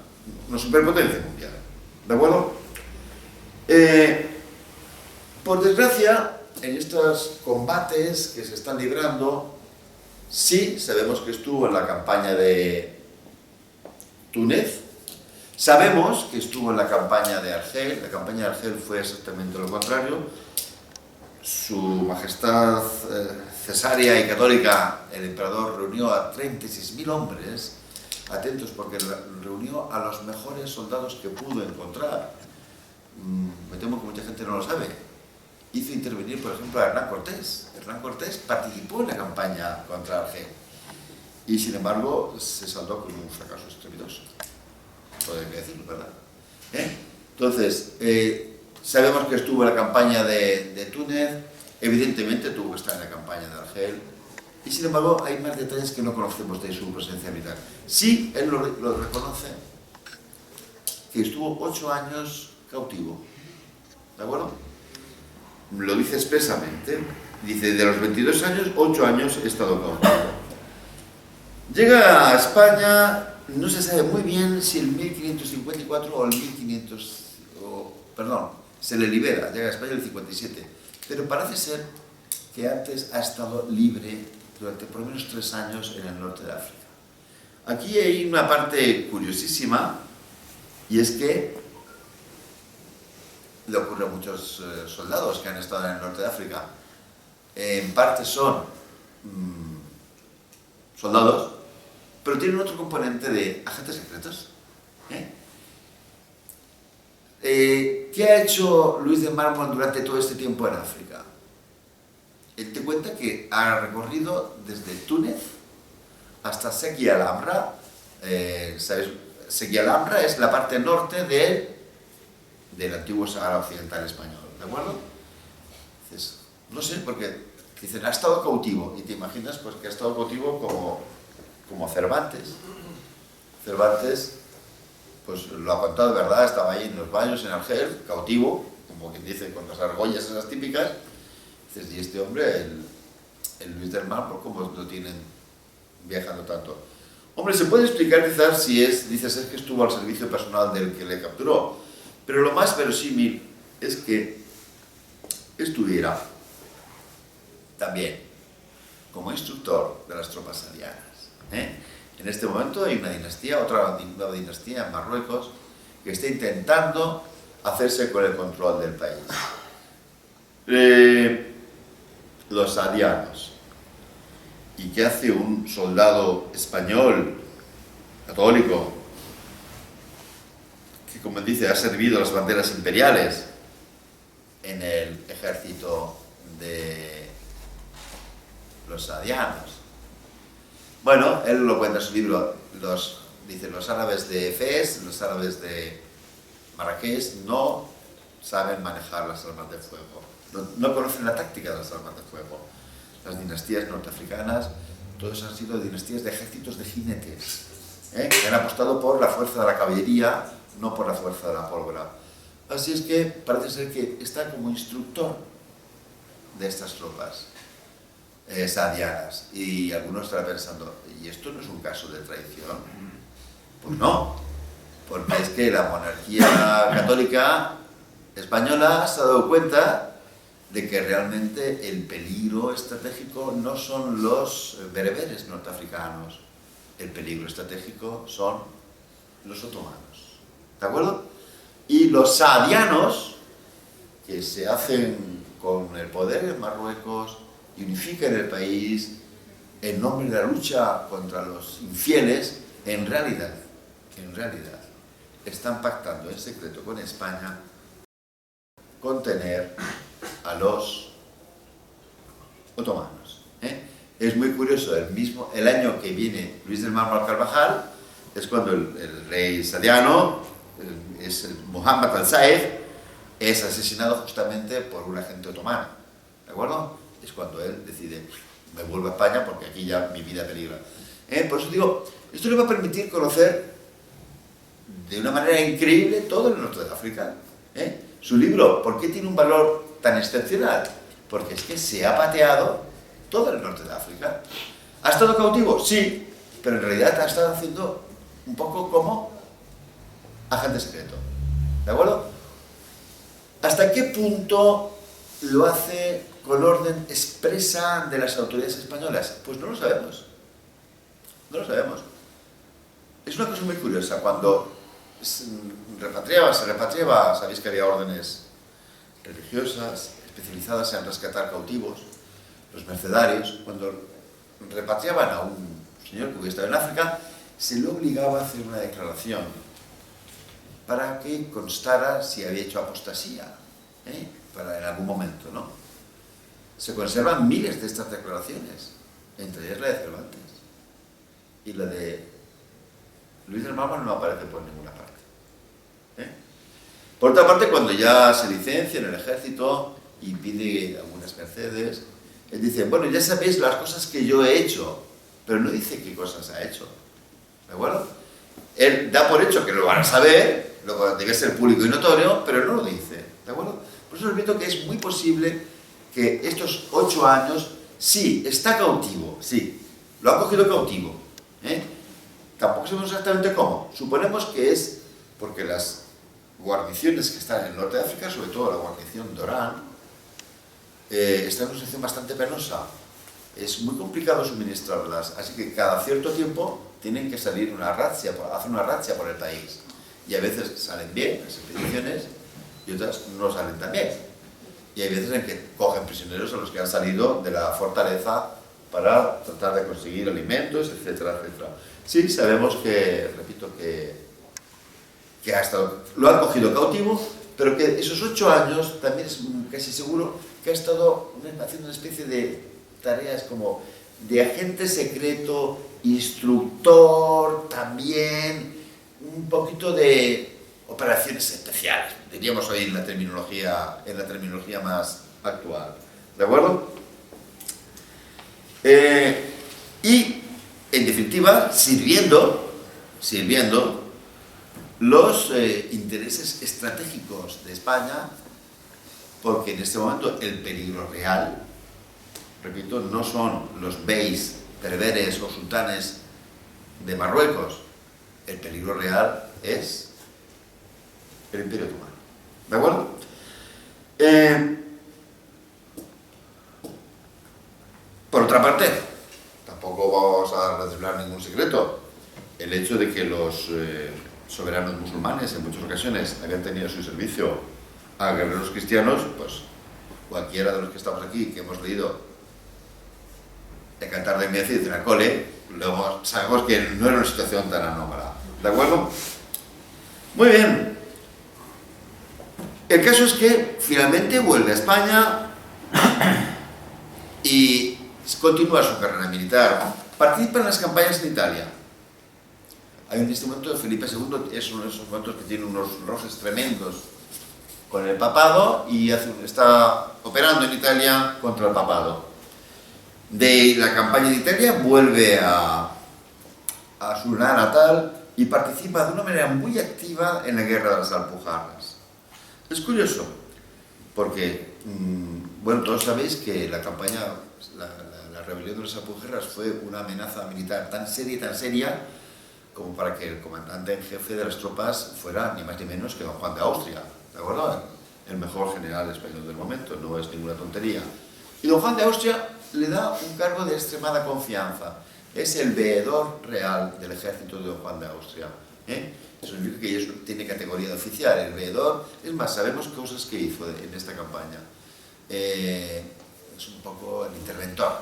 superpotencia mundial. ¿De acuerdo? Por desgracia, en estos combates que se están librando, sí sabemos que estuvo en la campaña de Túnez, sabemos que estuvo en la campaña de Argel. La campaña de Argel fue exactamente lo contrario. Su Majestad cesárea y católica, el emperador, reunió a 36.000 hombres, atentos, porque reunió a los mejores soldados que pudo encontrar. Me temo que mucha gente no lo sabe. Hizo intervenir, por ejemplo, a Hernán Cortés. Hernán Cortés participó en la campaña contra Argel y, sin embargo, se saldó con un fracaso estrepitoso. Todo hay que decirlo, ¿verdad? Entonces, sabemos que estuvo en la campaña de Túnez, evidentemente tuvo que estar en la campaña de Argel, y sin embargo hay más detalles que no conocemos de su presencia militar. Sí, él lo reconoce, que estuvo 8 años cautivo, ¿de acuerdo? Lo dice expresamente, dice, de los 22 años, 8 años he estado cautivo. Llega a España, no se sabe muy bien si el 1554 o el 1500, perdón, se le libera, llega a España el 57, pero parece ser que antes ha estado libre durante por lo menos 3 años en el norte de África. Aquí hay una parte curiosísima, y es que le ocurre a muchos soldados que han estado en el norte de África. En parte son soldados, pero tienen otro componente de agentes secretos. ¿Qué ha hecho Luis de Mármol durante todo este tiempo en África? Él te cuenta que ha recorrido desde Túnez hasta Segui el Hamra. ¿Sabes? Segui el Hamra es la parte norte del antiguo Sahara Occidental español, ¿de acuerdo? Entonces, no sé, porque Dicen, ha estado cautivo, y te imaginas pues que ha estado cautivo como Cervantes. Cervantes, pues lo ha contado de verdad, estaba ahí en los baños en Argel, cautivo, como quien dice, con las argollas esas típicas. Dices, y este hombre, el Luis del Mármol, ¿cómo lo tienen viajando tanto? Hombre, se puede explicar quizás si dices, es que estuvo al servicio personal del que le capturó, pero lo más verosímil es que estuviera también como instructor de las tropas aliadas. En este momento hay una dinastía, otra nueva dinastía en Marruecos, que está intentando hacerse con el control del país. Los saadianos. ¿Y qué hace un soldado español, católico, que, como dice, ha servido las banderas imperiales en el ejército de los saadianos? Bueno, él lo cuenta en su libro, dice, los árabes de Fez, los árabes de Marrakech no saben manejar las armas de fuego, no conocen la táctica de las armas de fuego. Las dinastías norteafricanas, todas han sido dinastías de ejércitos de jinetes, que han apostado por la fuerza de la caballería, no por la fuerza de la pólvora. Así es que parece ser que está como instructor de estas tropas saadianas, y algunos estarán pensando, ¿y esto no es un caso de traición? Pues no, porque es que la monarquía católica española se ha dado cuenta de que realmente el peligro estratégico no son los bereberes norteafricanos, el peligro estratégico son los otomanos, ¿de acuerdo? Y los saadianos, que se hacen con el poder en Marruecos y unifican el país en nombre de la lucha contra los infieles, en realidad, están pactando en secreto con España contener a los otomanos. Es muy curioso, el año que viene Luis del Mármol Carvajal, es cuando el rey saadiano, Muhammad al-Saif, es asesinado justamente por un agente otomano, ¿de acuerdo? Es cuando él decide, me vuelvo a España porque aquí ya mi vida peligra. Por eso digo, esto le va a permitir conocer de una manera increíble todo el norte de África. Su libro, ¿por qué tiene un valor tan excepcional? Porque es que se ha pateado todo el norte de África. ¿Ha estado cautivo? Sí, pero en realidad ha estado haciendo un poco como agente secreto, ¿de acuerdo? ¿Hasta qué punto lo hace con orden expresa de las autoridades españolas? Pues no lo sabemos. No lo sabemos. Es una cosa muy curiosa. Cuando se repatriaba, sabéis que había órdenes religiosas especializadas en rescatar cautivos, los mercedarios, cuando repatriaban a un señor que hubiera estado en África, se le obligaba a hacer una declaración para que constara si había hecho apostasía, para en algún momento, ¿no? Se conservan miles de estas declaraciones, entre ellas la de Cervantes, y la de Luis del Mármol no aparece por ninguna parte. Por otra parte, cuando ya se licencia en el ejército y pide algunas mercedes, él dice, bueno, ya sabéis las cosas que yo he hecho, pero no dice qué cosas ha hecho, ¿de acuerdo? Él da por hecho que lo van a saber, debe ser público y notorio, pero no lo dice, ¿de acuerdo? Por eso repito que es muy posible que estos 8 años, sí, está cautivo, sí, lo ha cogido cautivo, tampoco sabemos exactamente cómo. Suponemos que es porque las guarniciones que están en el norte de África, sobre todo la guarnición de Orán, están en una situación bastante penosa. Es muy complicado suministrarlas, así que cada cierto tiempo tienen que salir hacer una razzia por el país. Y a veces salen bien las expediciones y otras no salen tan bien. Y hay veces en que cogen prisioneros a los que han salido de la fortaleza para tratar de conseguir alimentos, etcétera, etcétera. Sí, sabemos que, repito, que lo han cogido cautivo, pero que esos 8 años también es casi seguro que ha estado haciendo una especie de tareas como de agente secreto, instructor, también un poquito de operaciones especiales, diríamos hoy en la terminología más actual, ¿de acuerdo? Y, en definitiva, sirviendo los intereses estratégicos de España, porque en este momento el peligro real, repito, no son los beys, berberes o sultanes de Marruecos. El peligro real es el Imperio Otomano. ¿De acuerdo? Por otra parte, tampoco vamos a desvelar ningún secreto. El hecho de que los soberanos musulmanes en muchas ocasiones habían tenido a su servicio a guerreros cristianos, pues cualquiera de los que estamos aquí, que hemos leído El Cantar de Mencid de la Cole, luego sabemos que no era una situación tan anómala. ¿De acuerdo? Muy bien. El caso es que finalmente vuelve a España y continúa su carrera militar. Participa en las campañas en Italia. Hay un testamento de Felipe II, es uno de esos momentos que tiene unos roces tremendos con el papado y está operando en Italia contra el papado. De la campaña de Italia vuelve a su natal y participa de una manera muy activa en la guerra de las Alpujarras. Es curioso, porque, bueno, todos sabéis que la campaña, la rebelión de las Alpujarras fue una amenaza militar tan seria, como para que el comandante en jefe de las tropas fuera ni más ni menos que don Juan de Austria, ¿de acuerdo? El mejor general español del momento, no es ninguna tontería. Y don Juan de Austria le da un cargo de extremada confianza. Es el veedor real del ejército de don Juan de Austria. Eso significa que ya tiene categoría de oficial, el veedor. Es más, sabemos cosas que hizo en esta campaña. Es un poco el interventor,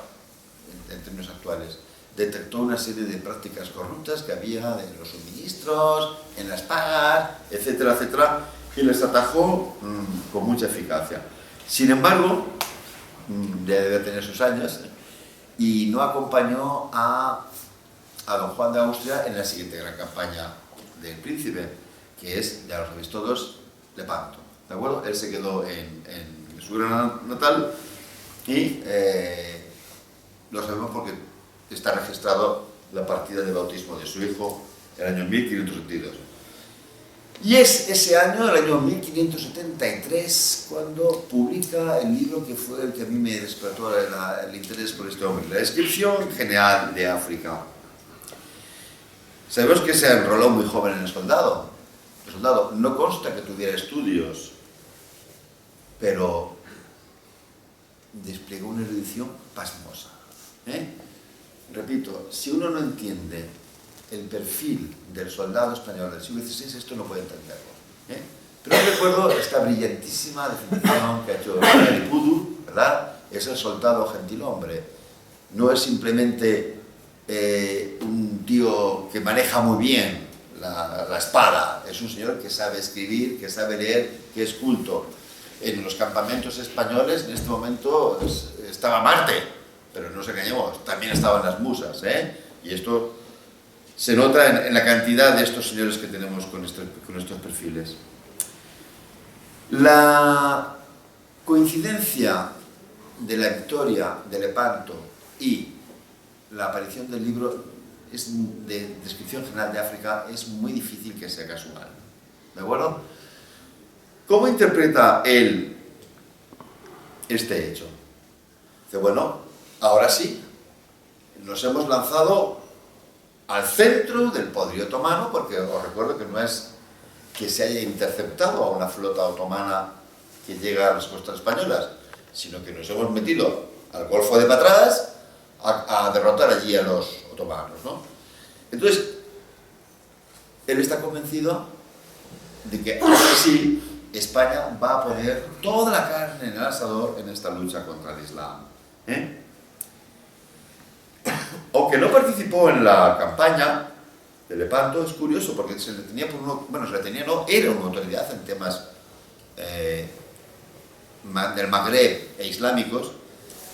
en términos actuales. Detectó una serie de prácticas corruptas que había en los suministros, en las pagas, etcétera, etcétera, y les atajó con mucha eficacia. Sin embargo, ya debe tener sus años, y no acompañó a don Juan de Austria en la siguiente gran campaña del príncipe, que es, ya lo sabéis todos, Lepanto. ¿De acuerdo? Él se quedó en su gran natal y lo sabemos porque está registrado la partida de bautismo de su hijo el año 1572. Y es ese año, el año 1573, cuando publica el libro que fue el que a mí me despertó el interés por este hombre, la descripción general de África. Sabemos que se enroló muy joven en el soldado. El soldado no consta que tuviera estudios, pero desplegó una erudición pasmosa. Repito, si uno no entiende el perfil del soldado español del siglo XVI, esto no puede entenderlo. Pero recuerdo esta brillantísima definición que ha hecho Pudu, ¿verdad? Es el soldado gentilhombre. No es simplemente un tío que maneja muy bien la espada, es un señor que sabe escribir, que sabe leer, que es culto. En los campamentos españoles en este momento estaba Marte, pero no nos engañemos, también estaban las musas, y esto se nota en la cantidad de estos señores que tenemos con estos perfiles. La coincidencia de la victoria de Lepanto y la aparición del libro de descripción general de África es muy difícil que sea casual. ¿De acuerdo? ¿Cómo interpreta él este hecho? Dice, bueno, ahora sí, nos hemos lanzado al centro del poderío otomano, porque os recuerdo que no es que se haya interceptado a una flota otomana que llega a las costas españolas, sino que nos hemos metido al Golfo de Patras a derrotar allí a los otomanos, ¿no? Entonces, él está convencido de que ahora sí España va a poner toda la carne en el asador en esta lucha contra el Islam. Aunque no participó en la campaña de Lepanto, es curioso porque se le tenía por uno, bueno, se le tenía, no, era una autoridad en temas del Magreb e islámicos,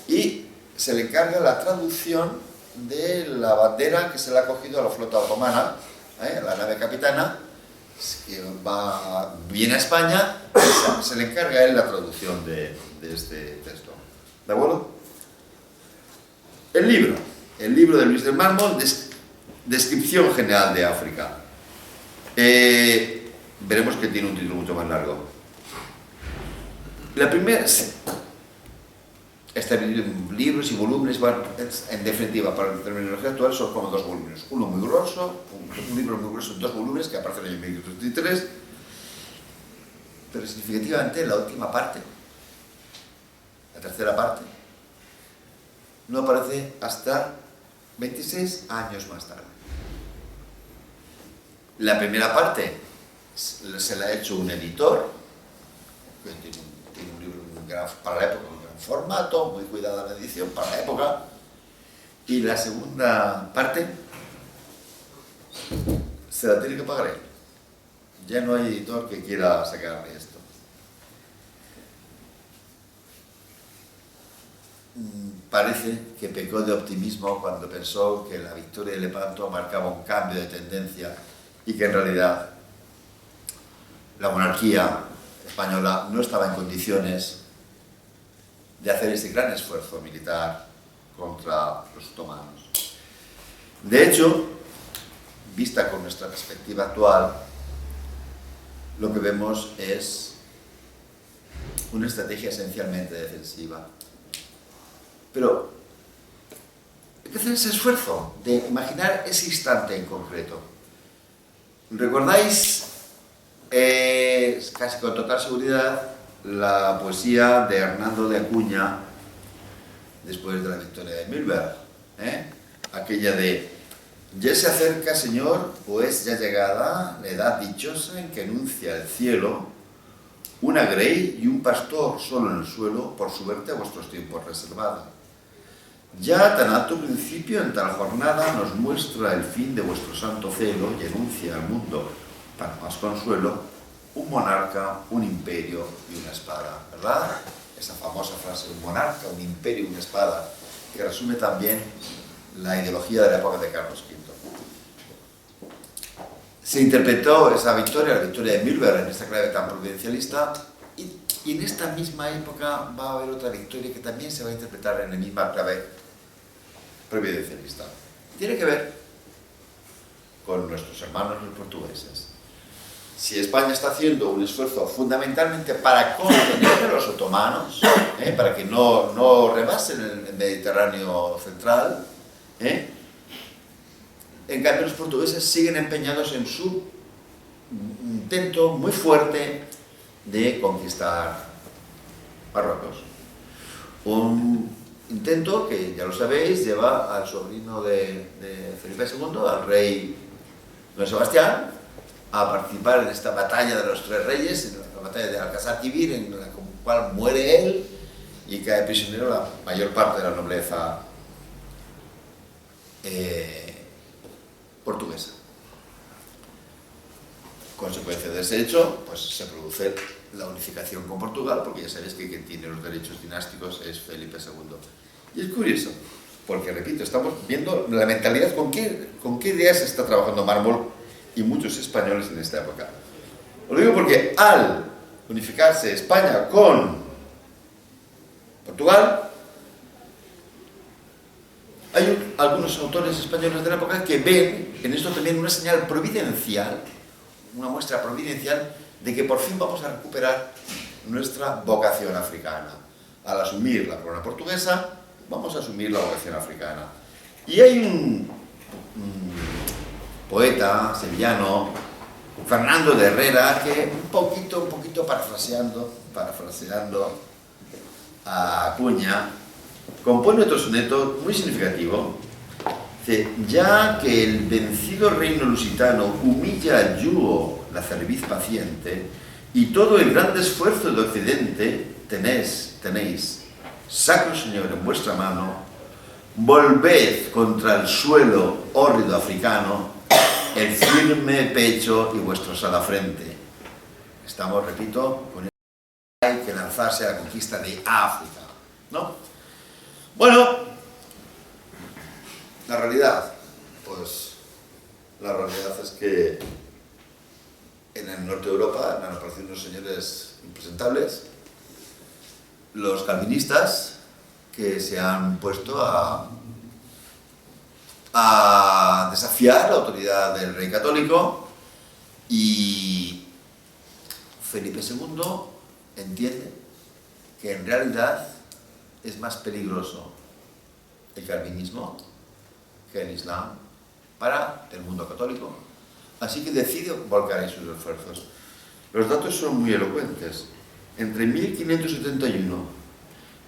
y se le encarga la traducción de la bandera que se le ha cogido a la flota otomana, a la nave capitana, que viene a España, y se le encarga a él la traducción de este texto. ¿De acuerdo? El libro de Luis del Mármol, descripción general de África. Veremos que tiene un título mucho más largo. La primera, este libros y volúmenes, en definitiva, para la terminología actual, son como dos volúmenes. Uno muy grueso, un libro muy grueso, dos volúmenes que aparecen en el 1933, pero significativamente la última parte, la tercera parte, no aparece hasta 26 años más tarde. La primera parte se la ha hecho un editor, que tiene un libro para la época, un gran formato, muy cuidada la edición para la época, y la segunda parte se la tiene que pagar él. Ya no hay editor que quiera sacarle esto. Parece que pecó de optimismo cuando pensó que la victoria de Lepanto marcaba un cambio de tendencia y que en realidad la monarquía española no estaba en condiciones de hacer ese gran esfuerzo militar contra los otomanos. De hecho, vista con nuestra perspectiva actual, lo que vemos es una estrategia esencialmente defensiva. Pero hay que hacer ese esfuerzo de imaginar ese instante en concreto. ¿Recordáis, casi con total seguridad, la poesía de Hernando de Acuña después de la victoria de Mühlberg? Aquella de: ya se acerca, Señor, pues ya llegada la edad dichosa en que anuncia el cielo una grey y un pastor solo en el suelo, por suerte a vuestros tiempos reservada. Ya tan alto principio en tal jornada nos muestra el fin de vuestro santo celo y anuncia al mundo, para más consuelo, un monarca, un imperio y una espada, ¿verdad? Esa famosa frase, un monarca, un imperio y una espada, que resume también la ideología de la época de Carlos V. Se interpretó esa victoria, la victoria de Mühlberg, en esta clave tan providencialista, y en esta misma época va a haber otra victoria que también se va a interpretar en la misma clave providencialista. Tiene que ver con nuestros hermanos los portugueses. Si España está haciendo un esfuerzo fundamentalmente para contener a los otomanos, para que no rebasen el Mediterráneo central, en cambio los portugueses siguen empeñados en su intento muy fuerte de conquistar Marruecos. Un intento que, ya lo sabéis, lleva al sobrino de Felipe II, al rey Don Sebastián, a participar en esta batalla de los tres reyes, en la batalla de Alcázar-Quibir, en la cual muere él y cae prisionero la mayor parte de la nobleza portuguesa. Consecuencia de ese hecho, pues se produce la unificación con Portugal, porque ya sabéis que quien tiene los derechos dinásticos es Felipe II. Y es curioso, porque, repito, estamos viendo la mentalidad con qué ideas está trabajando Mármol y muchos españoles en esta época. Lo digo porque al unificarse España con Portugal, hay algunos autores españoles de la época que ven en esto también una señal providencial, una muestra providencial de que por fin vamos a recuperar nuestra vocación africana. Al asumir la corona portuguesa, vamos a asumir la vocación africana. Y hay un poeta sevillano, Fernando de Herrera, que un poquito parafraseando a Acuña, compone otro soneto muy significativo. Dice: ya que el vencido reino lusitano humilla al yugo la cerviz paciente, y todo el grande esfuerzo de Occidente tenéis, sacro Señor, en vuestra mano, volved contra el suelo hórrido africano el firme pecho y vuestro osada frente. Estamos, repito, con el que hay que lanzarse a la conquista de África, ¿no? Bueno, la realidad, pues la realidad es que en el norte de Europa han aparecido unos señores impresentables, los calvinistas, que se han puesto a a desafiar la autoridad del rey católico y Felipe II entiende que en realidad es más peligroso el calvinismo que el islam para el mundo católico, así que decide volcar ahí sus esfuerzos. Los datos son muy elocuentes. Entre 1571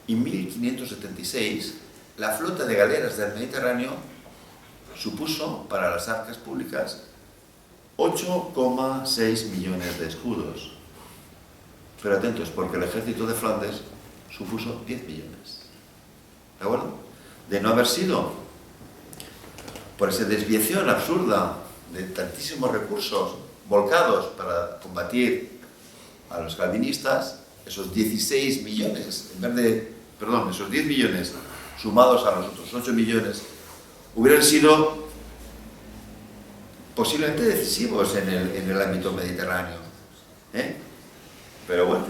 y 1576, la flota de galeras del Mediterráneo supuso para las arcas públicas 8,6 millones de escudos. Pero atentos, porque el ejército de Flandes supuso 10 millones. ¿De acuerdo? De no haber sido por esa desviación absurda de tantísimos recursos volcados para combatir a los calvinistas, esos 16 millones, esos 10 millones sumados a los otros 8 millones, hubieran sido posiblemente decisivos en el ámbito mediterráneo. Pero bueno,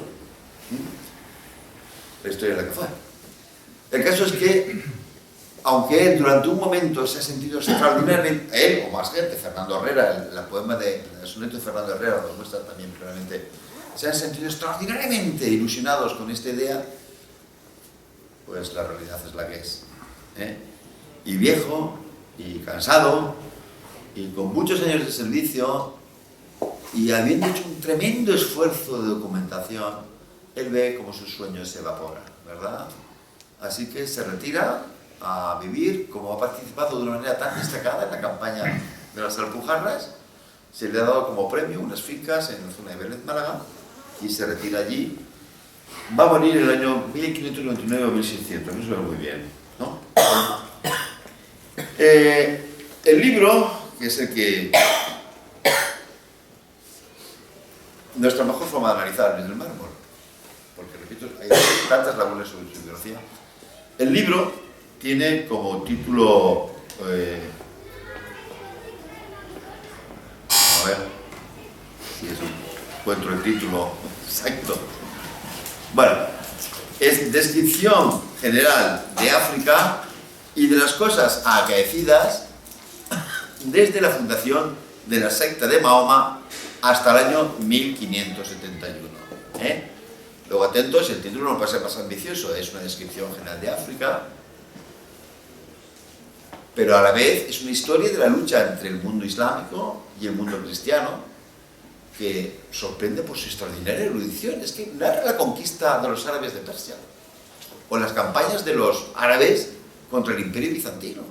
la historia es la que fue. El caso es que, aunque él durante un momento se ha sentido extraordinariamente, él o más gente, Fernando Herrera, el poema el soneto de Fernando Herrera lo muestra también claramente, se han sentido extraordinariamente ilusionados con esta idea, pues la realidad es la que es. Y viejo, y cansado, y con muchos años de servicio, y habiendo hecho un tremendo esfuerzo de documentación, él ve como sus sueños se evaporan, ¿verdad? Así que se retira a vivir, como ha participado de una manera tan destacada en la campaña de las Alpujarras, se le ha dado como premio unas fincas en la zona de Vélez, Málaga, y se retira allí. Va a morir en el año 1599 o 1600, no se ve muy bien, ¿no? El libro, que es el que nuestra mejor forma de analizar es el mármol, porque repito, hay tantas lagunas sobre su biografía. El libro tiene como título, a ver si encuentro el título exacto. Bueno, es Descripción General de África y de las cosas acaecidas desde la fundación de la secta de Mahoma hasta el año 1571. Luego, atentos, el título no puede ser más ambicioso, es una descripción general de África, pero a la vez es una historia de la lucha entre el mundo islámico y el mundo cristiano, que sorprende por su extraordinaria erudición. Es que narra la conquista de los árabes de Persia, o las campañas de los árabes contra el imperio bizantino.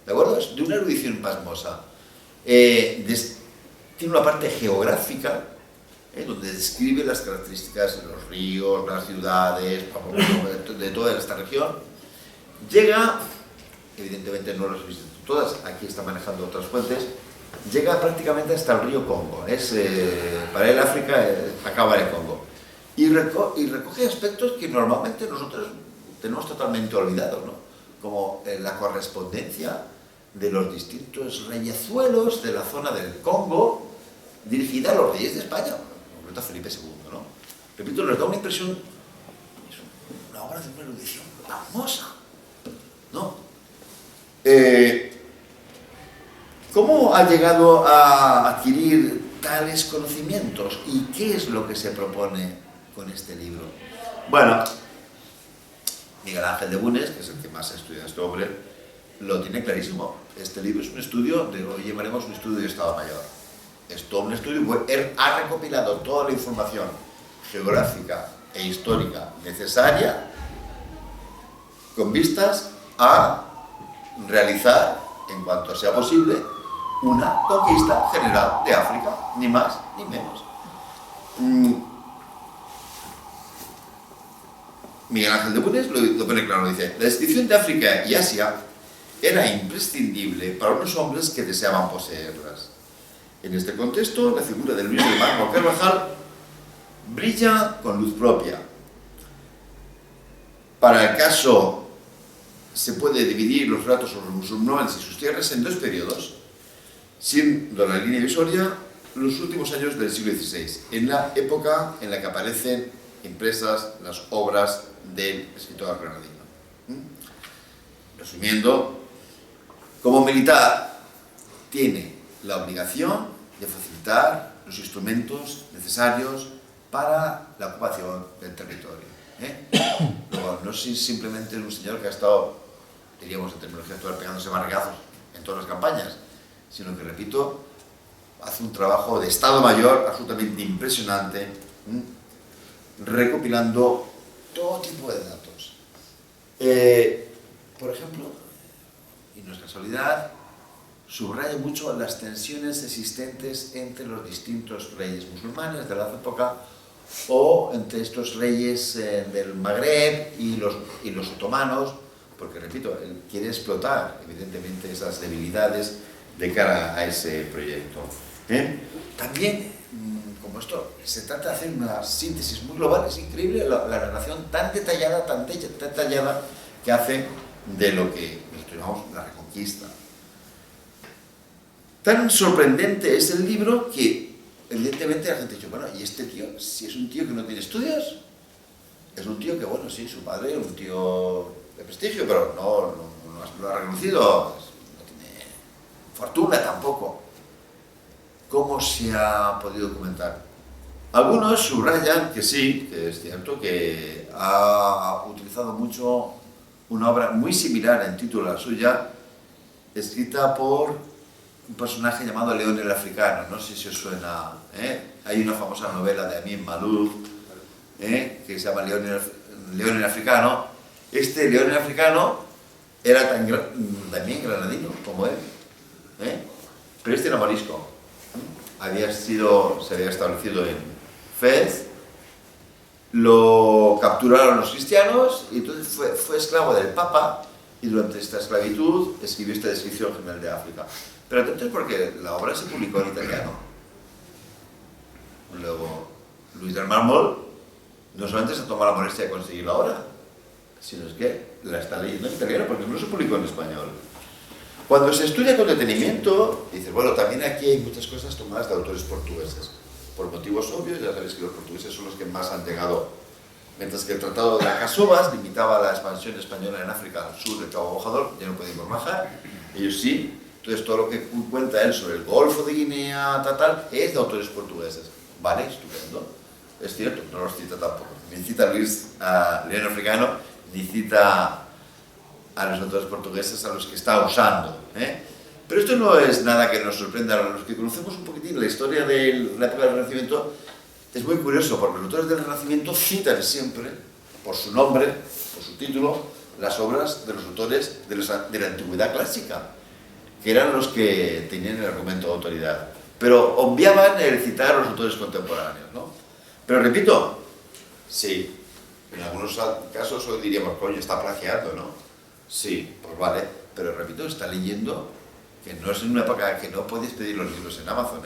¿De acuerdo? Es de una erudición pasmosa. Tiene una parte geográfica, donde describe las características de los ríos, las ciudades, de toda esta región. Llega, evidentemente no las he visto todas, aquí está manejando otras fuentes, llega prácticamente hasta el río Congo. Para él África acaba en el Congo. Y recoge aspectos que normalmente nosotros tenemos totalmente olvidados, ¿no? Como la correspondencia de los distintos reyezuelos de la zona del Congo, dirigida a los reyes de España, en concreto a Felipe II, ¿no? Repito, nos da una impresión, es una obra de una erudición famosa, ¿no? ¿Cómo ha llegado a adquirir tales conocimientos y qué es lo que se propone con este libro? Bueno, Miguel Ángel de Bulnes, que es el que más ha estudiado este hombre, lo tiene clarísimo. Este libro es un estudio, lo llamaremos un estudio de Estado Mayor. Es todo un estudio, él ha recopilado toda la información geográfica e histórica necesaria con vistas a realizar, en cuanto sea posible, una conquista general de África, ni más ni menos. Miguel Ángel de Bulnes lo pone claro, dice: la descripción de África y Asia era imprescindible para unos hombres que deseaban poseerlas. En este contexto, la figura del Luis de Mármol Carvajal brilla con luz propia. Para el caso, se puede dividir los relatos sobre los musulmanes y sus tierras en dos periodos, siendo la línea divisoria los últimos años del siglo XVI, en la época en la que aparecen impresas las obras del escritor granadino. Resumiendo, como militar, tiene la obligación de facilitar los instrumentos necesarios para la ocupación del territorio. Luego, no es simplemente un señor que ha estado, diríamos en terminología actual, pegándose barrigazos en todas las campañas, sino que, repito, hace un trabajo de Estado Mayor absolutamente impresionante, recopilando todo tipo de datos. Por ejemplo, y no es casualidad, subraya mucho las tensiones existentes entre los distintos reyes musulmanes de la época o entre estos reyes del Magreb y los otomanos, porque, repito, él quiere explotar, evidentemente, esas debilidades de cara a ese proyecto. También, como esto, se trata de hacer una síntesis muy global, es increíble la narración tan detallada que hace de lo que nosotros llamamos la Reconquista. Tan sorprendente es el libro que, evidentemente, la gente ha dicho, bueno, ¿y este tío? Si es un tío que no tiene estudios, es un tío que, bueno, sí, su padre es un tío de prestigio, pero no lo ha reconocido, no tiene fortuna tampoco. ¿Cómo se ha podido documentar? Algunos subrayan que sí, que es cierto, que ha utilizado mucho una obra muy similar en título a la suya, escrita por un personaje llamado León el Africano. No sé si os suena. Hay una famosa novela de Amin Malouf que se llama León el Africano. Este León el Africano era también granadino como él, pero este era morisco. Se había establecido en Fez, lo capturaron los cristianos y entonces fue esclavo del Papa, y durante esta esclavitud escribió esta descripción general de África. Pero atentos, porque la obra se publicó en italiano. Luego, Luis del Mármol no solamente se tomó la molestia de conseguir la obra, sino es que la está leyendo en italiano, porque no se publicó en español. Cuando se estudia con detenimiento, dices, bueno, también aquí hay muchas cosas tomadas de autores portugueses. Por motivos obvios, ya sabéis que los portugueses son los que más han llegado. Mientras que el Tratado de las Casovas limitaba la expansión española en África al sur del Cabo Bojador, ya no podíamos bajar, ellos sí. Entonces todo lo que cuenta él sobre el Golfo de Guinea, es de autores portugueses. Vale, estupendo. Es cierto, no los cita tampoco. Ni cita a León Africano, ni cita a los autores portugueses a los que está usando. Pero esto no es nada que nos sorprenda. A los que conocemos un poquitín la historia de la época del Renacimiento, es muy curioso, porque los autores del Renacimiento citan siempre, por su nombre, por su título, las obras de los autores de la Antigüedad clásica, que eran los que tenían el argumento de autoridad. Pero obviaban el citar a los autores contemporáneos, ¿no? Pero repito, sí, en algunos casos hoy diríamos, coño, está plagiando, ¿no? Sí, pues vale, pero repito, está leyendo, que no es en una época que no podéis pedir los libros en Amazon,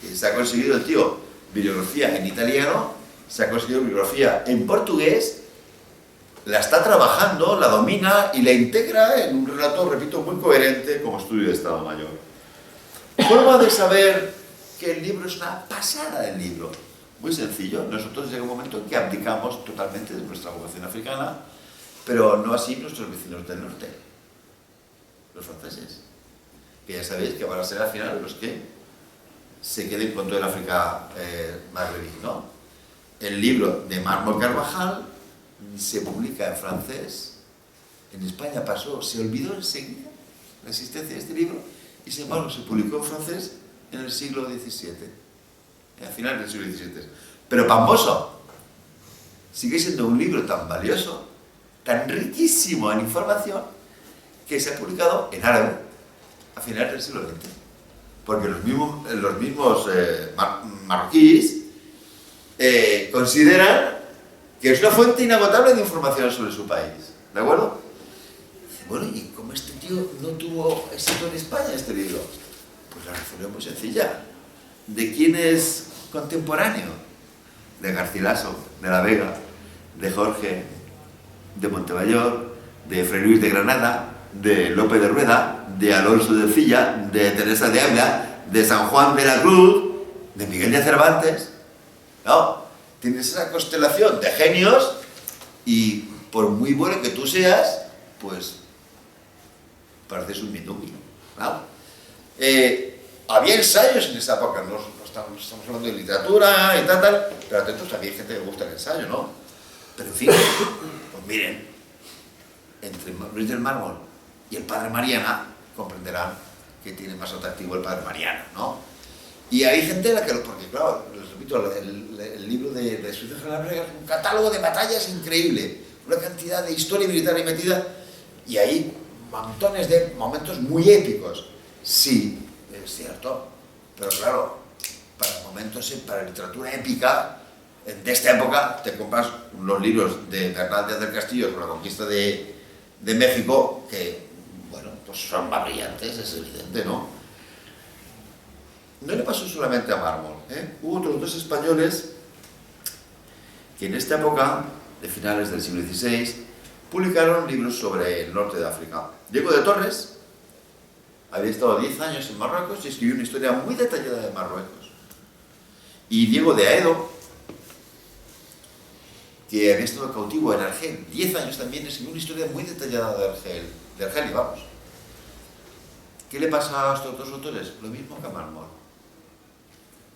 Y se ha conseguido el tío bibliografía en italiano, se ha conseguido bibliografía en portugués, la está trabajando, la domina y la integra en un relato, repito, muy coherente como estudio de Estado Mayor. Forma de saber que el libro es una pasada del libro. Muy sencillo, nosotros llega un momento en que abdicamos totalmente de nuestra vocación africana, pero no así nuestros vecinos del norte, los franceses, que ya sabéis que van a ser al final los que se queden con todo el África magrebí, ¿no? El libro de Mármol Carvajal se publica en francés, en España pasó, se olvidó enseguida la existencia de este libro, y sin embargo se publicó en francés en el siglo XVII, al final del siglo XVII. Pero Pamboso sigue siendo un libro tan valioso, tan riquísimo en información, que se ha publicado en árabe a finales del siglo XX. Porque los mismos marroquíes consideran que es una fuente inagotable de información sobre su país. ¿De acuerdo? Dice, bueno, ¿y cómo este tío no tuvo éxito en España, este libro? Pues la razón es muy sencilla. ¿De quién es contemporáneo? De Garcilaso, de la Vega, de Jorge, de Montemayor, de Fray Luis de Granada, de Lope de Rueda, de Alonso de Cilla, de Teresa de Ávila, de San Juan de la Cruz, de Miguel de Cervantes. ¿No? Tienes esa constelación de genios y por muy bueno que tú seas, pues pareces un mindundi, claro. Había ensayos en esa época, no estamos hablando de literatura y tal, pero atentos, había gente que le gusta el ensayo, ¿no? Pero en fin, pues miren, entre Luis del Mármol y el Padre Mariana, comprenderán que tiene más atractivo el Padre Mariana, ¿no? Y hay gente a la que, porque claro, les repito, el libro de Expedición General es un catálogo de batallas increíble, una cantidad de historia militar ahí metida, y hay montones de momentos muy épicos. Sí, es cierto, pero claro, para literatura épica, de esta época, te compras los libros de Bernal Díaz del Castillo con la conquista de México, que, bueno, pues son más brillantes, es evidente, ¿no? No le pasó solamente a Mármol, ¿eh? Hubo otros dos españoles que en esta época, de finales del siglo XVI, publicaron libros sobre el norte de África. Diego de Torres había estado 10 años en Marruecos y escribió una historia muy detallada de Marruecos. Y Diego de Aedo, que había estado cautivo en Argel 10 años también, escribió una historia muy detallada de Argelia, vamos. ¿Qué le pasa a estos dos autores? Lo mismo que a Mármol.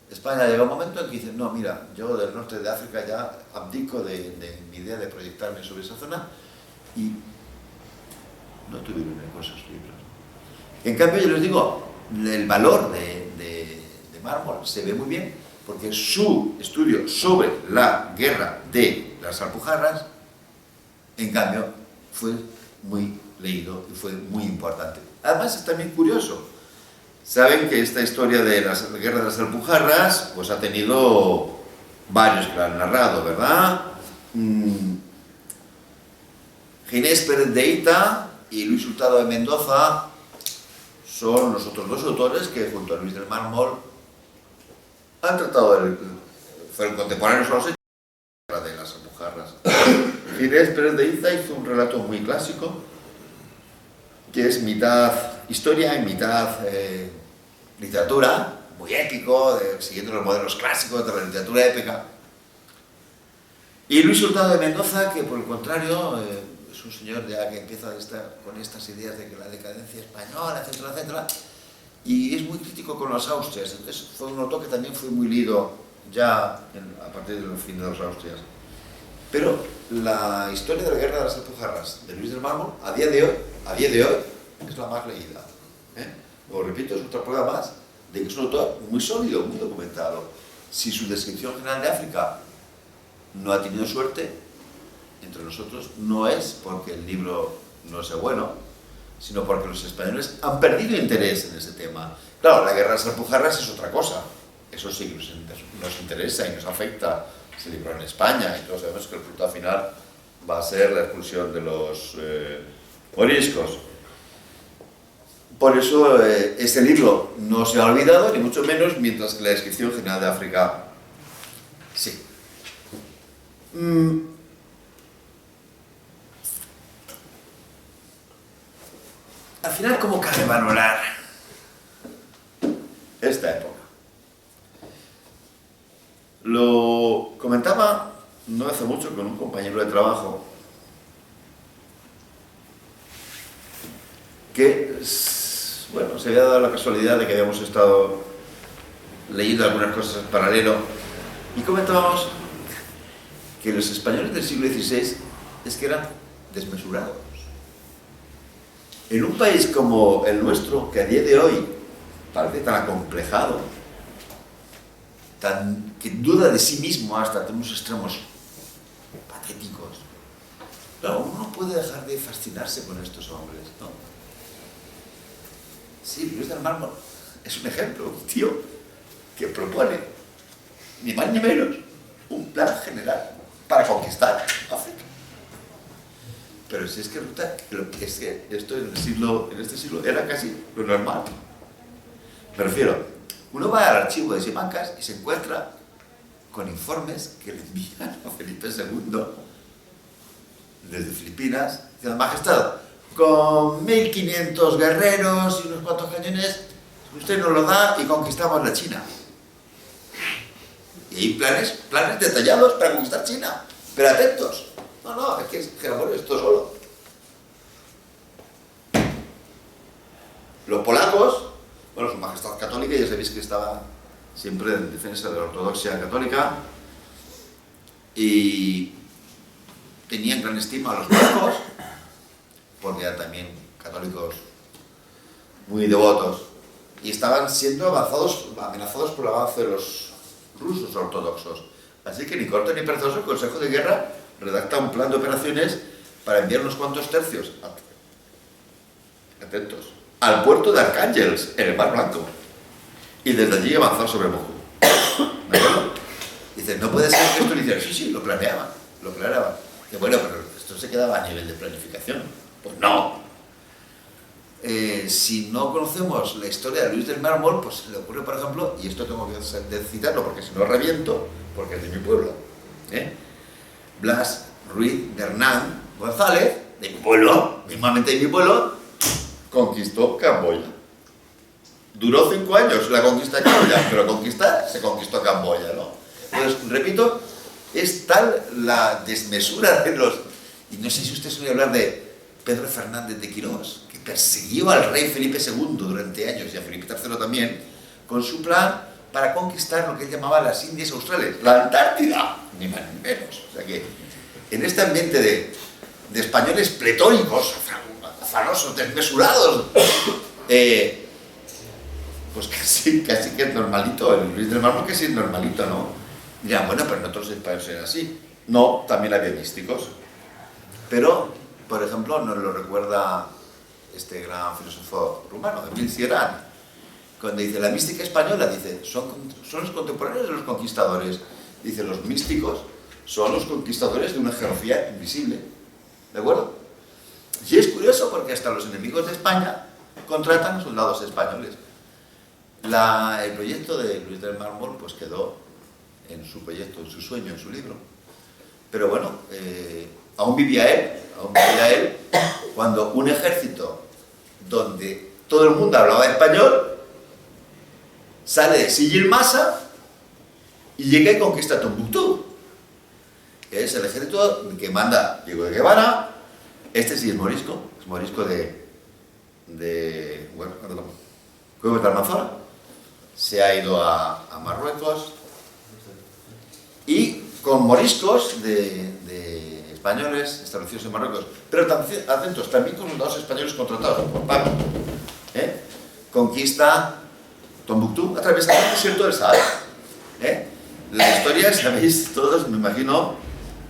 España llega un momento en que dice, no, mira, yo del norte de África ya abdico de mi idea de proyectarme sobre esa zona, y no tuvieron eco esos libros. En cambio, yo les digo, el valor de Mármol se ve muy bien porque su estudio sobre la guerra de las Alpujarras, en cambio, fue muy leído y fue muy importante. Además, es también curioso. Saben que esta historia de la guerra de las Alpujarras pues ha tenido varios que la han narrado, ¿verdad? Ginés Pérez de Ita y Luis Hurtado de Mendoza son los otros dos autores que, junto a Luis del Mármol, han tratado fueron contemporáneos a los hechos de las Alpujarras. Ginés Pérez de Ita hizo un relato muy clásico, que es mitad historia y mitad literatura, muy épico, siguiendo los modelos clásicos de la literatura épica. Y Luis Hurtado de Mendoza, que por el contrario es un señor ya que empieza con estas ideas de que la decadencia española, etcétera, etcétera, y es muy crítico con los Austrias. Entonces fue un autor que también fue muy leído ya a partir del fin de los Austrias. Pero la historia de la guerra de las Alpujarras de Luis del Mármol, a día de hoy, es la más leída. Lo repito, es otra prueba más de que es un autor muy sólido, muy documentado. Si su descripción general de África no ha tenido suerte entre nosotros, no es porque el libro no sea bueno, sino porque los españoles han perdido interés en ese tema. Claro, la guerra de las Alpujarras es otra cosa. Eso sí que nos interesa y nos afecta. Se libró en España y todos sabemos que el resultado final va a ser la expulsión de los moriscos. Por eso este libro no se ha olvidado, ni mucho menos, mientras que la descripción general de África sí. Al final, ¿cómo cabe valorar esta época? Lo comentaba no hace mucho con un compañero de trabajo que, bueno, se había dado la casualidad de que habíamos estado leyendo algunas cosas en paralelo y comentábamos que los españoles del siglo XVI es que eran desmesurados. En un país como el nuestro, que a día de hoy parece tan acomplejado, que duda de sí mismo hasta unos extremos patéticos, claro, uno no puede dejar de fascinarse con estos hombres, ¿no? Sí, Luis del Mármol es un ejemplo, un tío que propone, ni más ni menos, un plan general para conquistar África. Pero si es que es que esto en este siglo era casi lo normal. Me refiero, uno va al archivo de Simancas y se encuentra con informes que le envían a Felipe II desde Filipinas, diciendo, Majestad, con 1500 guerreros y unos cuantos cañones, usted nos lo da y conquistamos la China. Y hay planes detallados para conquistar China, pero atentos. No, es que esto solo. Los polacos, bueno, su majestad católica, ya sabéis que estaba siempre en defensa de la ortodoxia católica y tenían gran estima a los polacos, porque eran también católicos muy devotos, y estaban siendo amenazados por el avance de los rusos ortodoxos. Así que ni corto ni perezoso, el Consejo de Guerra redacta un plan de operaciones para enviar unos cuantos tercios, atentos, al puerto de Arcángels, en el Mar Blanco, y desde allí avanzar sobre Moscú. ¿De acuerdo? Dice, no puede ser que esto lo hiciera. Sí, lo planeaban. Que bueno, pero esto se quedaba a nivel de planificación. Pues no. Si no conocemos la historia de Luis del Mármol, pues se le ocurre, por ejemplo, y esto tengo que citarlo porque si no reviento, porque es de mi pueblo, Blas Ruiz de Hernán González, de mi pueblo, mismamente de mi pueblo, conquistó Camboya. Duró 5 años la conquista de Camboya, pero se conquistó Camboya, ¿no? Entonces, repito, es tal la desmesura de los... Y no sé si usted suele hablar de Pedro Fernández de Quirós, que persiguió al rey Felipe II durante años, y a Felipe III también, con su plan para conquistar lo que él llamaba las Indias Australes, la Antártida, ni más ni menos. O sea que, en este ambiente de españoles pletóricos, afanosos, desmesurados, pues casi que es normalito, el Luis del Mármol que sí es normalito, ¿no? Dirán, bueno, pero no todos los españoles eran así. No, también había místicos. Pero, por ejemplo, nos lo recuerda este gran filósofo rumano, Emil Cioran, cuando dice, la mística española, dice, son los contemporáneos de los conquistadores. Dice, los místicos son los conquistadores de una geografía invisible. ¿De acuerdo? Y es curioso porque hasta los enemigos de España contratan soldados españoles. El proyecto de Luis del Mármol pues quedó en su proyecto, en su sueño, en su libro. Pero bueno, aún vivía él cuando un ejército donde todo el mundo hablaba español sale de Silla Masa y llega y conquista Tombuctú. Es el ejército que manda Diego de Guevara. Este sí es morisco de Cuevas de Almanzora. Se ha ido a Marruecos y con moriscos de españoles establecidos en Marruecos, pero atentos, también con soldados españoles contratados por Paco, conquista Tombuctú atravesando el desierto del Sahara. La historia, sabéis todos, me imagino,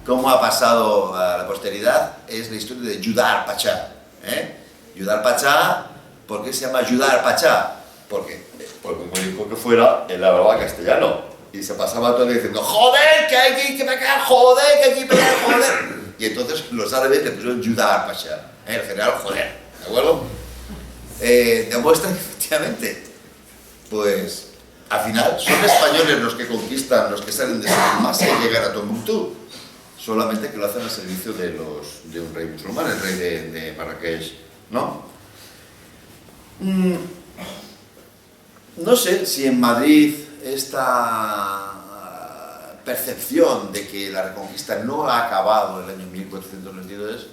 cómo ha pasado a la posteridad, es la historia de Judar Pachá. Judar Pachá, ¿por qué se llama Judar Pachá? Porque como dijo que fuera, él hablaba castellano y se pasaba todo diciendo joder, que hay que pecar, joder, que hay que pecar, joder. Y entonces los árabes le pusieron Judar Pasha, el general joder, ¿de acuerdo? Demuestra que efectivamente, pues al final son españoles los que conquistan, los que salen de Masa y llegan a Tombuctú, solamente que lo hacen al servicio de un rey musulmán, el rey de Marrakech, ¿no? No sé si en Madrid esta percepción de que la Reconquista no ha acabado en el año 1492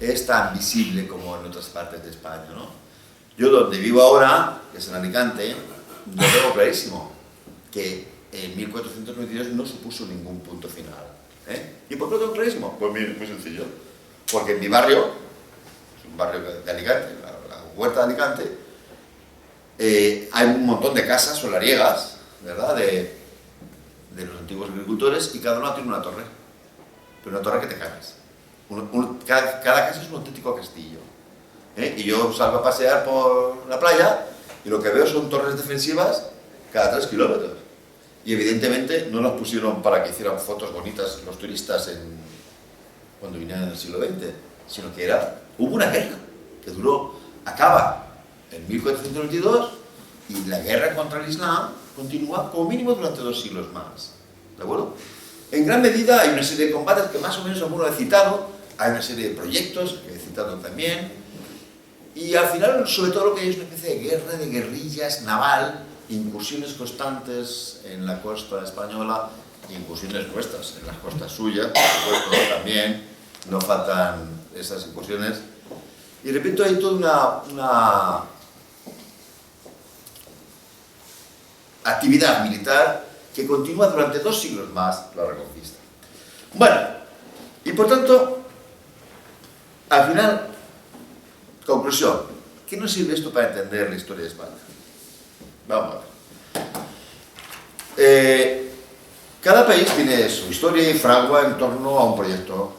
es tan visible como en otras partes de España, ¿no? Yo donde vivo ahora, que es en Alicante, lo tengo clarísimo, que en 1492 no supuso ningún punto final. ¿Y por qué lo tengo clarísimo? Pues muy sencillo. Porque en mi barrio, es un barrio de Alicante, la Huerta de Alicante, hay un montón de casas solariegas, ¿verdad?, de los antiguos agricultores, y cada uno tiene una torre, pero una torre que te cagas. Cada casa es un auténtico castillo. Y yo salgo a pasear por la playa y lo que veo son torres defensivas cada 3 kilómetros. Y evidentemente no las pusieron para que hicieran fotos bonitas los turistas cuando vinieron en el siglo XX, sino que hubo una guerra que acaba en 1492 y la guerra contra el Islam continúa como mínimo durante 2 siglos más. ¿De acuerdo? En gran medida hay una serie de combates que más o menos alguno he citado, hay una serie de proyectos que he citado también, y al final sobre todo lo que hay es una especie de guerra de guerrillas naval, incursiones constantes en la costa española, incursiones nuestras en las costas suyas, por supuesto, también no faltan esas incursiones. Y repito, hay toda actividad militar que continúa durante 2 siglos más la Reconquista. Bueno, y por tanto, al final, conclusión, ¿qué nos sirve esto para entender la historia de España? Vamos a ver. Cada país tiene su historia y fragua en torno a un proyecto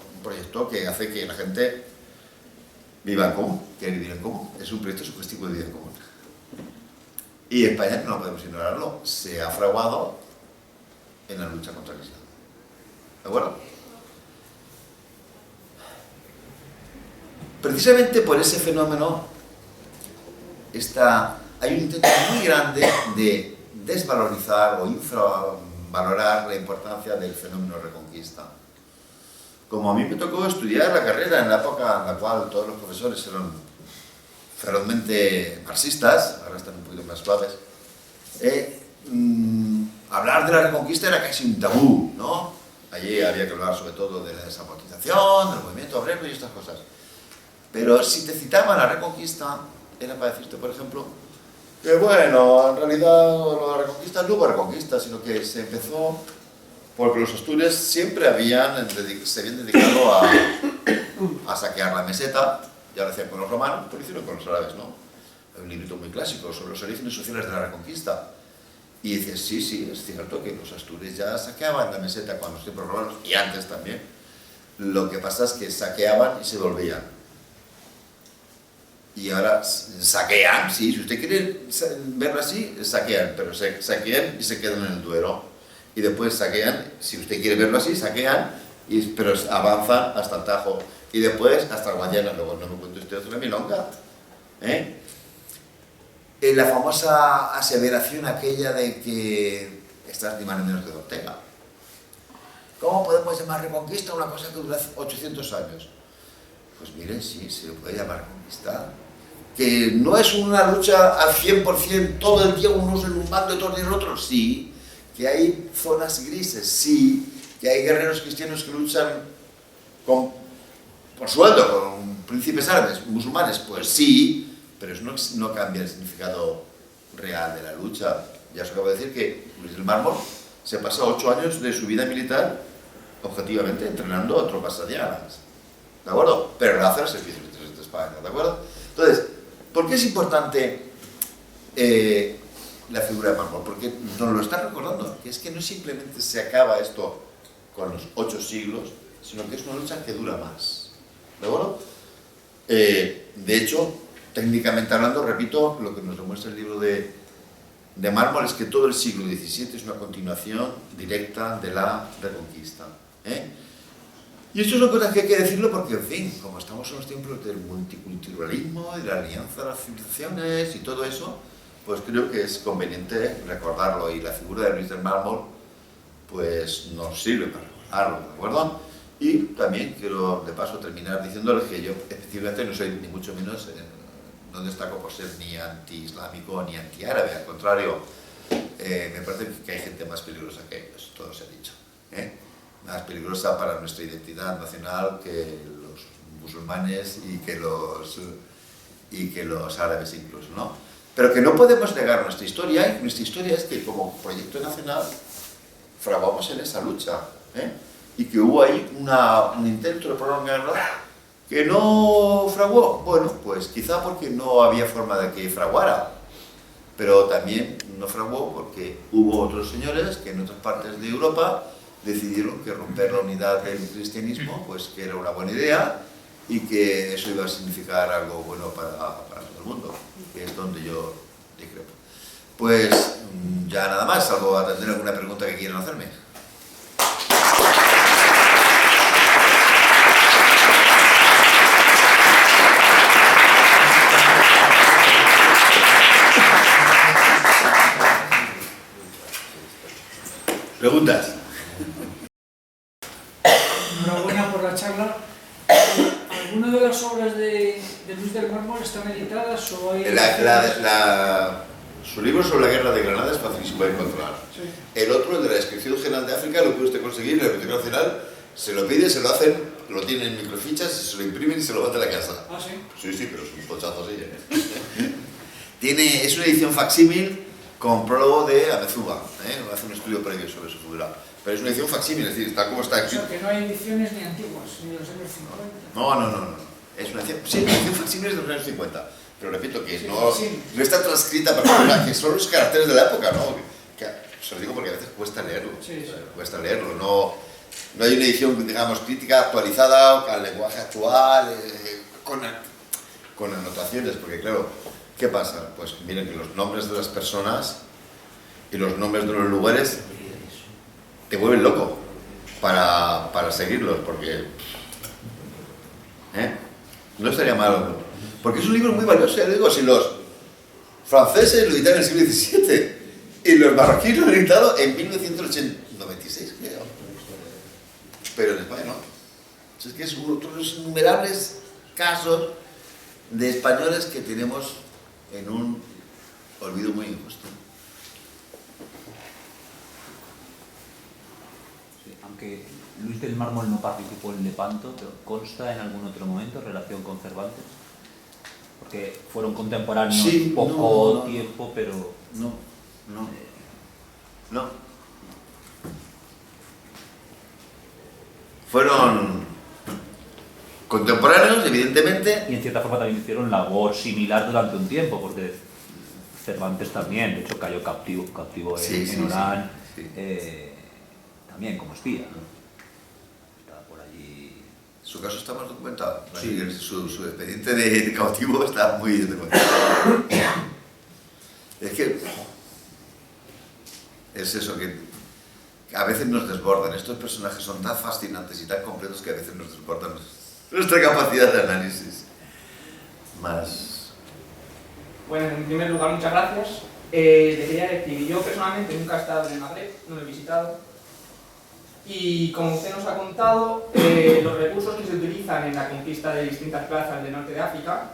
que hace que la gente viva en común, quiere vivir en común. Es un proyecto sugestivo de vida en común. Y España, no podemos ignorarlo, se ha fraguado en la lucha contra el Islam. ¿De acuerdo? Precisamente por ese fenómeno hay un intento muy grande de desvalorizar o infravalorar la importancia del fenómeno Reconquista. Como a mí me tocó estudiar la carrera en la época en la cual todos los profesores eran ferozmente marxistas, ahora están un poquito más suaves, hablar de la Reconquista era casi un tabú, ¿no? Allí había que hablar sobre todo de la desamortización, del movimiento obrero y estas cosas. Pero si te citaban la Reconquista, era para decirte, por ejemplo, que bueno, en realidad la Reconquista no hubo Reconquista, sino que se empezó porque los astures siempre se habían dedicado a saquear la meseta, ya lo hacían con los romanos, pero lo hicieron con los árabes, ¿no? Hay un librito muy clásico sobre los orígenes sociales de la Reconquista. Y dices, sí, es cierto que los astures ya saqueaban la meseta cuando los tiempos romanos, y antes también. Lo que pasa es que saqueaban y se volvían. Y ahora saquean, sí, si usted quiere verlo así, saquean, pero saquean y se quedan en el Duero. Y después saquean, si usted quiere verlo así, saquean, pero avanzan hasta el Tajo. Y después hasta Guayana, luego no me cuente usted otra milonga. La famosa aseveración aquella de que estás ni más ni menos que de Ortega. ¿Cómo podemos llamar Reconquista una cosa que dura 800 años? Pues miren, sí, se le puede llamar Reconquista. Que no es una lucha al 100%, todo el día unos en un bando y otros en el otro, sí. Que hay zonas grises, sí. Que hay guerreros cristianos que luchan por sueldo con príncipes árabes, musulmanes, pues sí. Pero eso no cambia el significado real de la lucha. Ya os acabo de decir que Luis del Mármol se pasa 8 años de su vida militar objetivamente entrenando a tropas aliadas. ¿De acuerdo? Pero lo hace al servicio de España. ¿De acuerdo? Entonces, ¿por qué es importante la figura de Mármol? Porque nos lo está recordando, que es que no simplemente se acaba esto con los 8 siglos, sino que es una lucha que dura más. ¿De acuerdo? De hecho, técnicamente hablando, repito, lo que nos demuestra el libro de Mármol es que todo el siglo XVII es una continuación directa de la Reconquista. Y esto es una cosa que hay que decirlo porque, en fin, como estamos en los tiempos del multiculturalismo y de la alianza de las civilizaciones y todo eso, pues creo que es conveniente recordarlo, y la figura de Luis del Mármol pues nos sirve para recordarlo, ¿de acuerdo? Y también quiero de paso terminar diciéndoles que yo específicamente no soy ni mucho menos, no destaco por ser ni anti-islámico ni anti-árabe, al contrario, me parece que hay gente más peligrosa que ellos, todo se ha dicho, más peligrosa para nuestra identidad nacional que los musulmanes y que los árabes incluso, ¿no? Pero que no podemos negar nuestra historia, y nuestra historia es que como proyecto nacional fraguamos en esa lucha, y que hubo ahí un intento de prolongarla que no fraguó. Bueno, pues quizá porque no había forma de que fraguara, pero también no fraguó porque hubo otros señores que en otras partes de Europa decidieron que romper la unidad del cristianismo, pues que era una buena idea y que eso iba a significar algo bueno para todo el mundo, que es donde yo discrepo. Pues ya nada más, salvo atender alguna pregunta que quieran hacerme. ¿Preguntas? Enhorabuena por la charla. ¿Alguna de las obras de Luis del Mármol están editadas o hay...? Su libro sobre la guerra de Granada es facilísimo de encontrar. Sí. El otro, el de la descripción general de África, lo puede usted conseguir en la Biblioteca Nacional, se lo pide, se lo hacen, lo tienen en microfichas, se lo imprimen y se lo van a la casa. ¿Ah, sí? Sí, pero es un pochazo así, es una edición facsímil con prólogo de Amezuga, hace un estudio previo sobre su figura. Pero es una edición facsímil, es decir, tal como está O escrito. sea, que no hay ediciones ni antiguas, ni de los años 50. No. Es una edición, sí, una edición facsímil de los años 50. Pero repito que Sí, no, sí. no está transcrita para que son los caracteres de la época, ¿no? Que, se lo digo porque a veces cuesta leerlo. Sí, sí. Cuesta leerlo, no hay una edición, digamos, crítica actualizada al lenguaje actual, con anotaciones, porque claro, ¿qué pasa? Pues miren que los nombres de las personas y los nombres de los lugares te vuelven loco para seguirlos, porque no estaría mal, porque es un libro muy valioso, ya digo, si los franceses lo editaron en el siglo XVII y los marroquíes lo han editado en 1996, creo, pero en España no. Es que es uno de los innumerables casos de españoles que tenemos en un olvido muy injusto. Sí, aunque Luis del Mármol no participó en Lepanto, pero consta en algún otro momento relación con Cervantes, porque fueron contemporáneos Sí, poco no. tiempo, pero No. Fueron contemporáneos, evidentemente. y en cierta forma también hicieron labor similar durante un tiempo, porque Cervantes también, de hecho, cayó cautivo en Orán, sí. también como espía, ¿no? Estaba por allí. Su caso está más documentado. Sí. Su expediente de cautivo está muy documentado. Es que es eso que a veces nos desbordan. Estos personajes son tan fascinantes y tan completos que a veces nos desbordan nuestra capacidad de análisis. Más. Bueno, en primer lugar, muchas gracias. Le quería decir, yo personalmente nunca he estado en el Magreb, no lo he visitado. Y como usted nos ha contado, los recursos que se utilizan en la conquista de distintas plazas del norte de África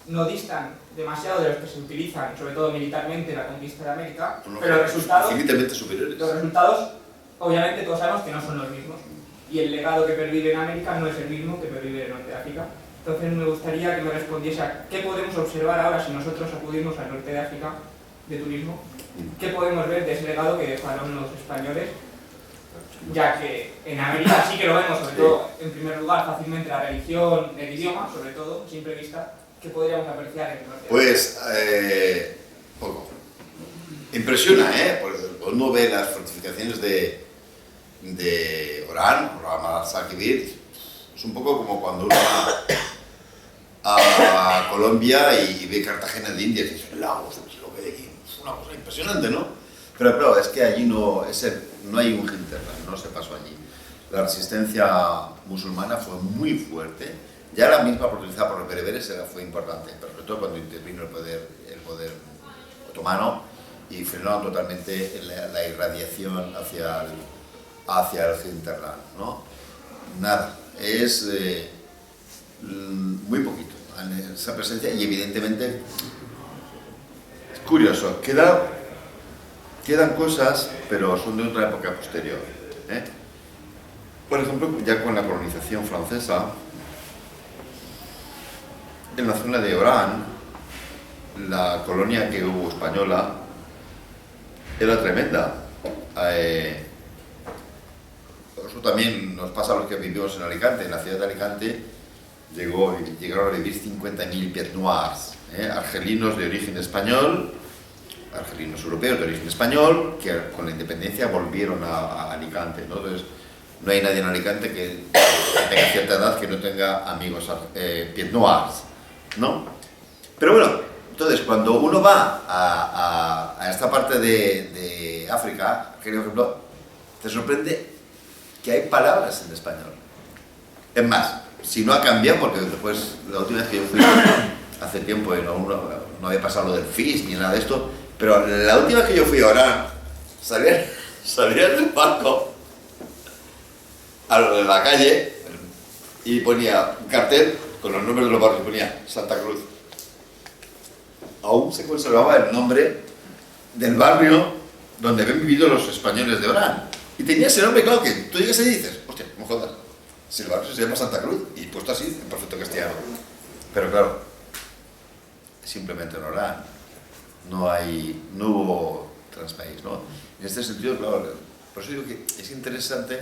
no distan demasiado de los que se utilizan, sobre todo militarmente, en la conquista de América, pero los resultados, Infinitamente superiores. obviamente todos sabemos que no son los mismos. Y el legado que pervive en América no es el mismo que pervive en el norte de África. Entonces me gustaría que me respondiese a qué podemos observar ahora si nosotros acudimos al norte de África de turismo, qué podemos ver de ese legado que dejaron los españoles, ya que en América sí que lo vemos, sobre todo, en primer lugar, fácilmente la religión, el idioma, sobre todo, a simple vista, que podríamos apreciar en el norte de África. Pues, poco. Impresiona, porque uno ve las fortificaciones de Orán, o Al-Sakibir. Es un poco como cuando uno va a Colombia y ve Cartagena de Indias y dice, lagos, lo ve aquí. Es una cosa impresionante, ¿no? Pero claro, es que allí no hay un hinterland, no se pasó allí. La resistencia musulmana fue muy fuerte. Ya la misma protagonizada por los bereberes fue importante, pero sobre todo cuando intervino el poder otomano y frenaron totalmente la irradiación hacia el hinterland, ¿no? Nada, es muy poquito esa presencia y evidentemente es curioso, quedan cosas, pero son de otra época posterior. Por ejemplo, ya con la colonización francesa, en la zona de Orán, la colonia que hubo española era tremenda. Eso también nos pasa a los que vivimos en Alicante. En la ciudad de Alicante llegaron a vivir 50.000 pieds noirs, argelinos de origen español, argelinos europeos de origen español, que con la independencia volvieron a Alicante, ¿no? Entonces, no hay nadie en Alicante que tenga cierta edad que no tenga amigos pieds noirs, ¿no? Pero bueno, entonces cuando uno va a esta parte de África, por ejemplo, te sorprende que hay palabras en español. Es más, si no ha cambiado, porque después, la última vez que yo fui hace tiempo y no había pasado lo del FIS ni nada de esto, pero la última vez que yo fui ahora, salía del barco a la calle y ponía un cartel con los nombres de los barrios, ponía Santa Cruz. Aún se conservaba el nombre del barrio donde habían vivido los españoles de Orán. Y tenía ese nombre, claro, que tú llegas ahí y dices, hostia, no jodas, si el barrio se llama Santa Cruz, y puesto así, en perfecto castellano. Pero claro, simplemente en Orán. no hubo transpaís, ¿no? En este sentido, claro, por eso digo que es interesante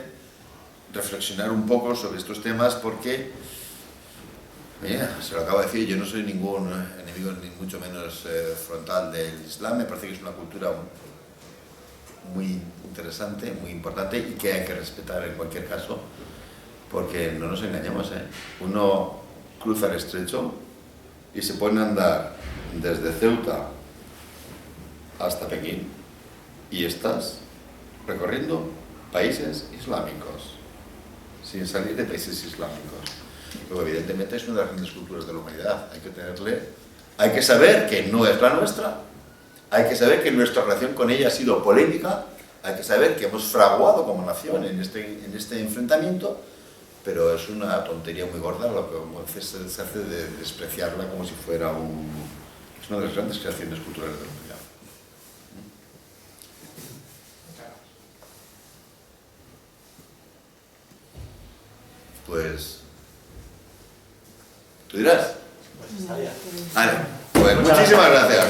reflexionar un poco sobre estos temas porque, mira, se lo acabo de decir, yo no soy ningún enemigo ni mucho menos frontal del Islam, me parece que es una cultura muy interesante, muy importante y que hay que respetar en cualquier caso, porque no nos engañemos, uno cruza el estrecho y se pone a andar desde Ceuta hasta Pekín y estás recorriendo países islámicos sin salir de países islámicos. Luego, evidentemente, es una de las grandes culturas de la humanidad. Hay que saber que no es la nuestra, hay que saber que nuestra relación con ella ha sido polémica, hay que saber que hemos fraguado como nación en este enfrentamiento, pero es una tontería muy gorda lo que se hace de despreciarla como si fuera es una de las grandes creaciones culturales de la humanidad. Pues, ¿tú dirás? Pues está bien. Vale, pues muchísimas gracias.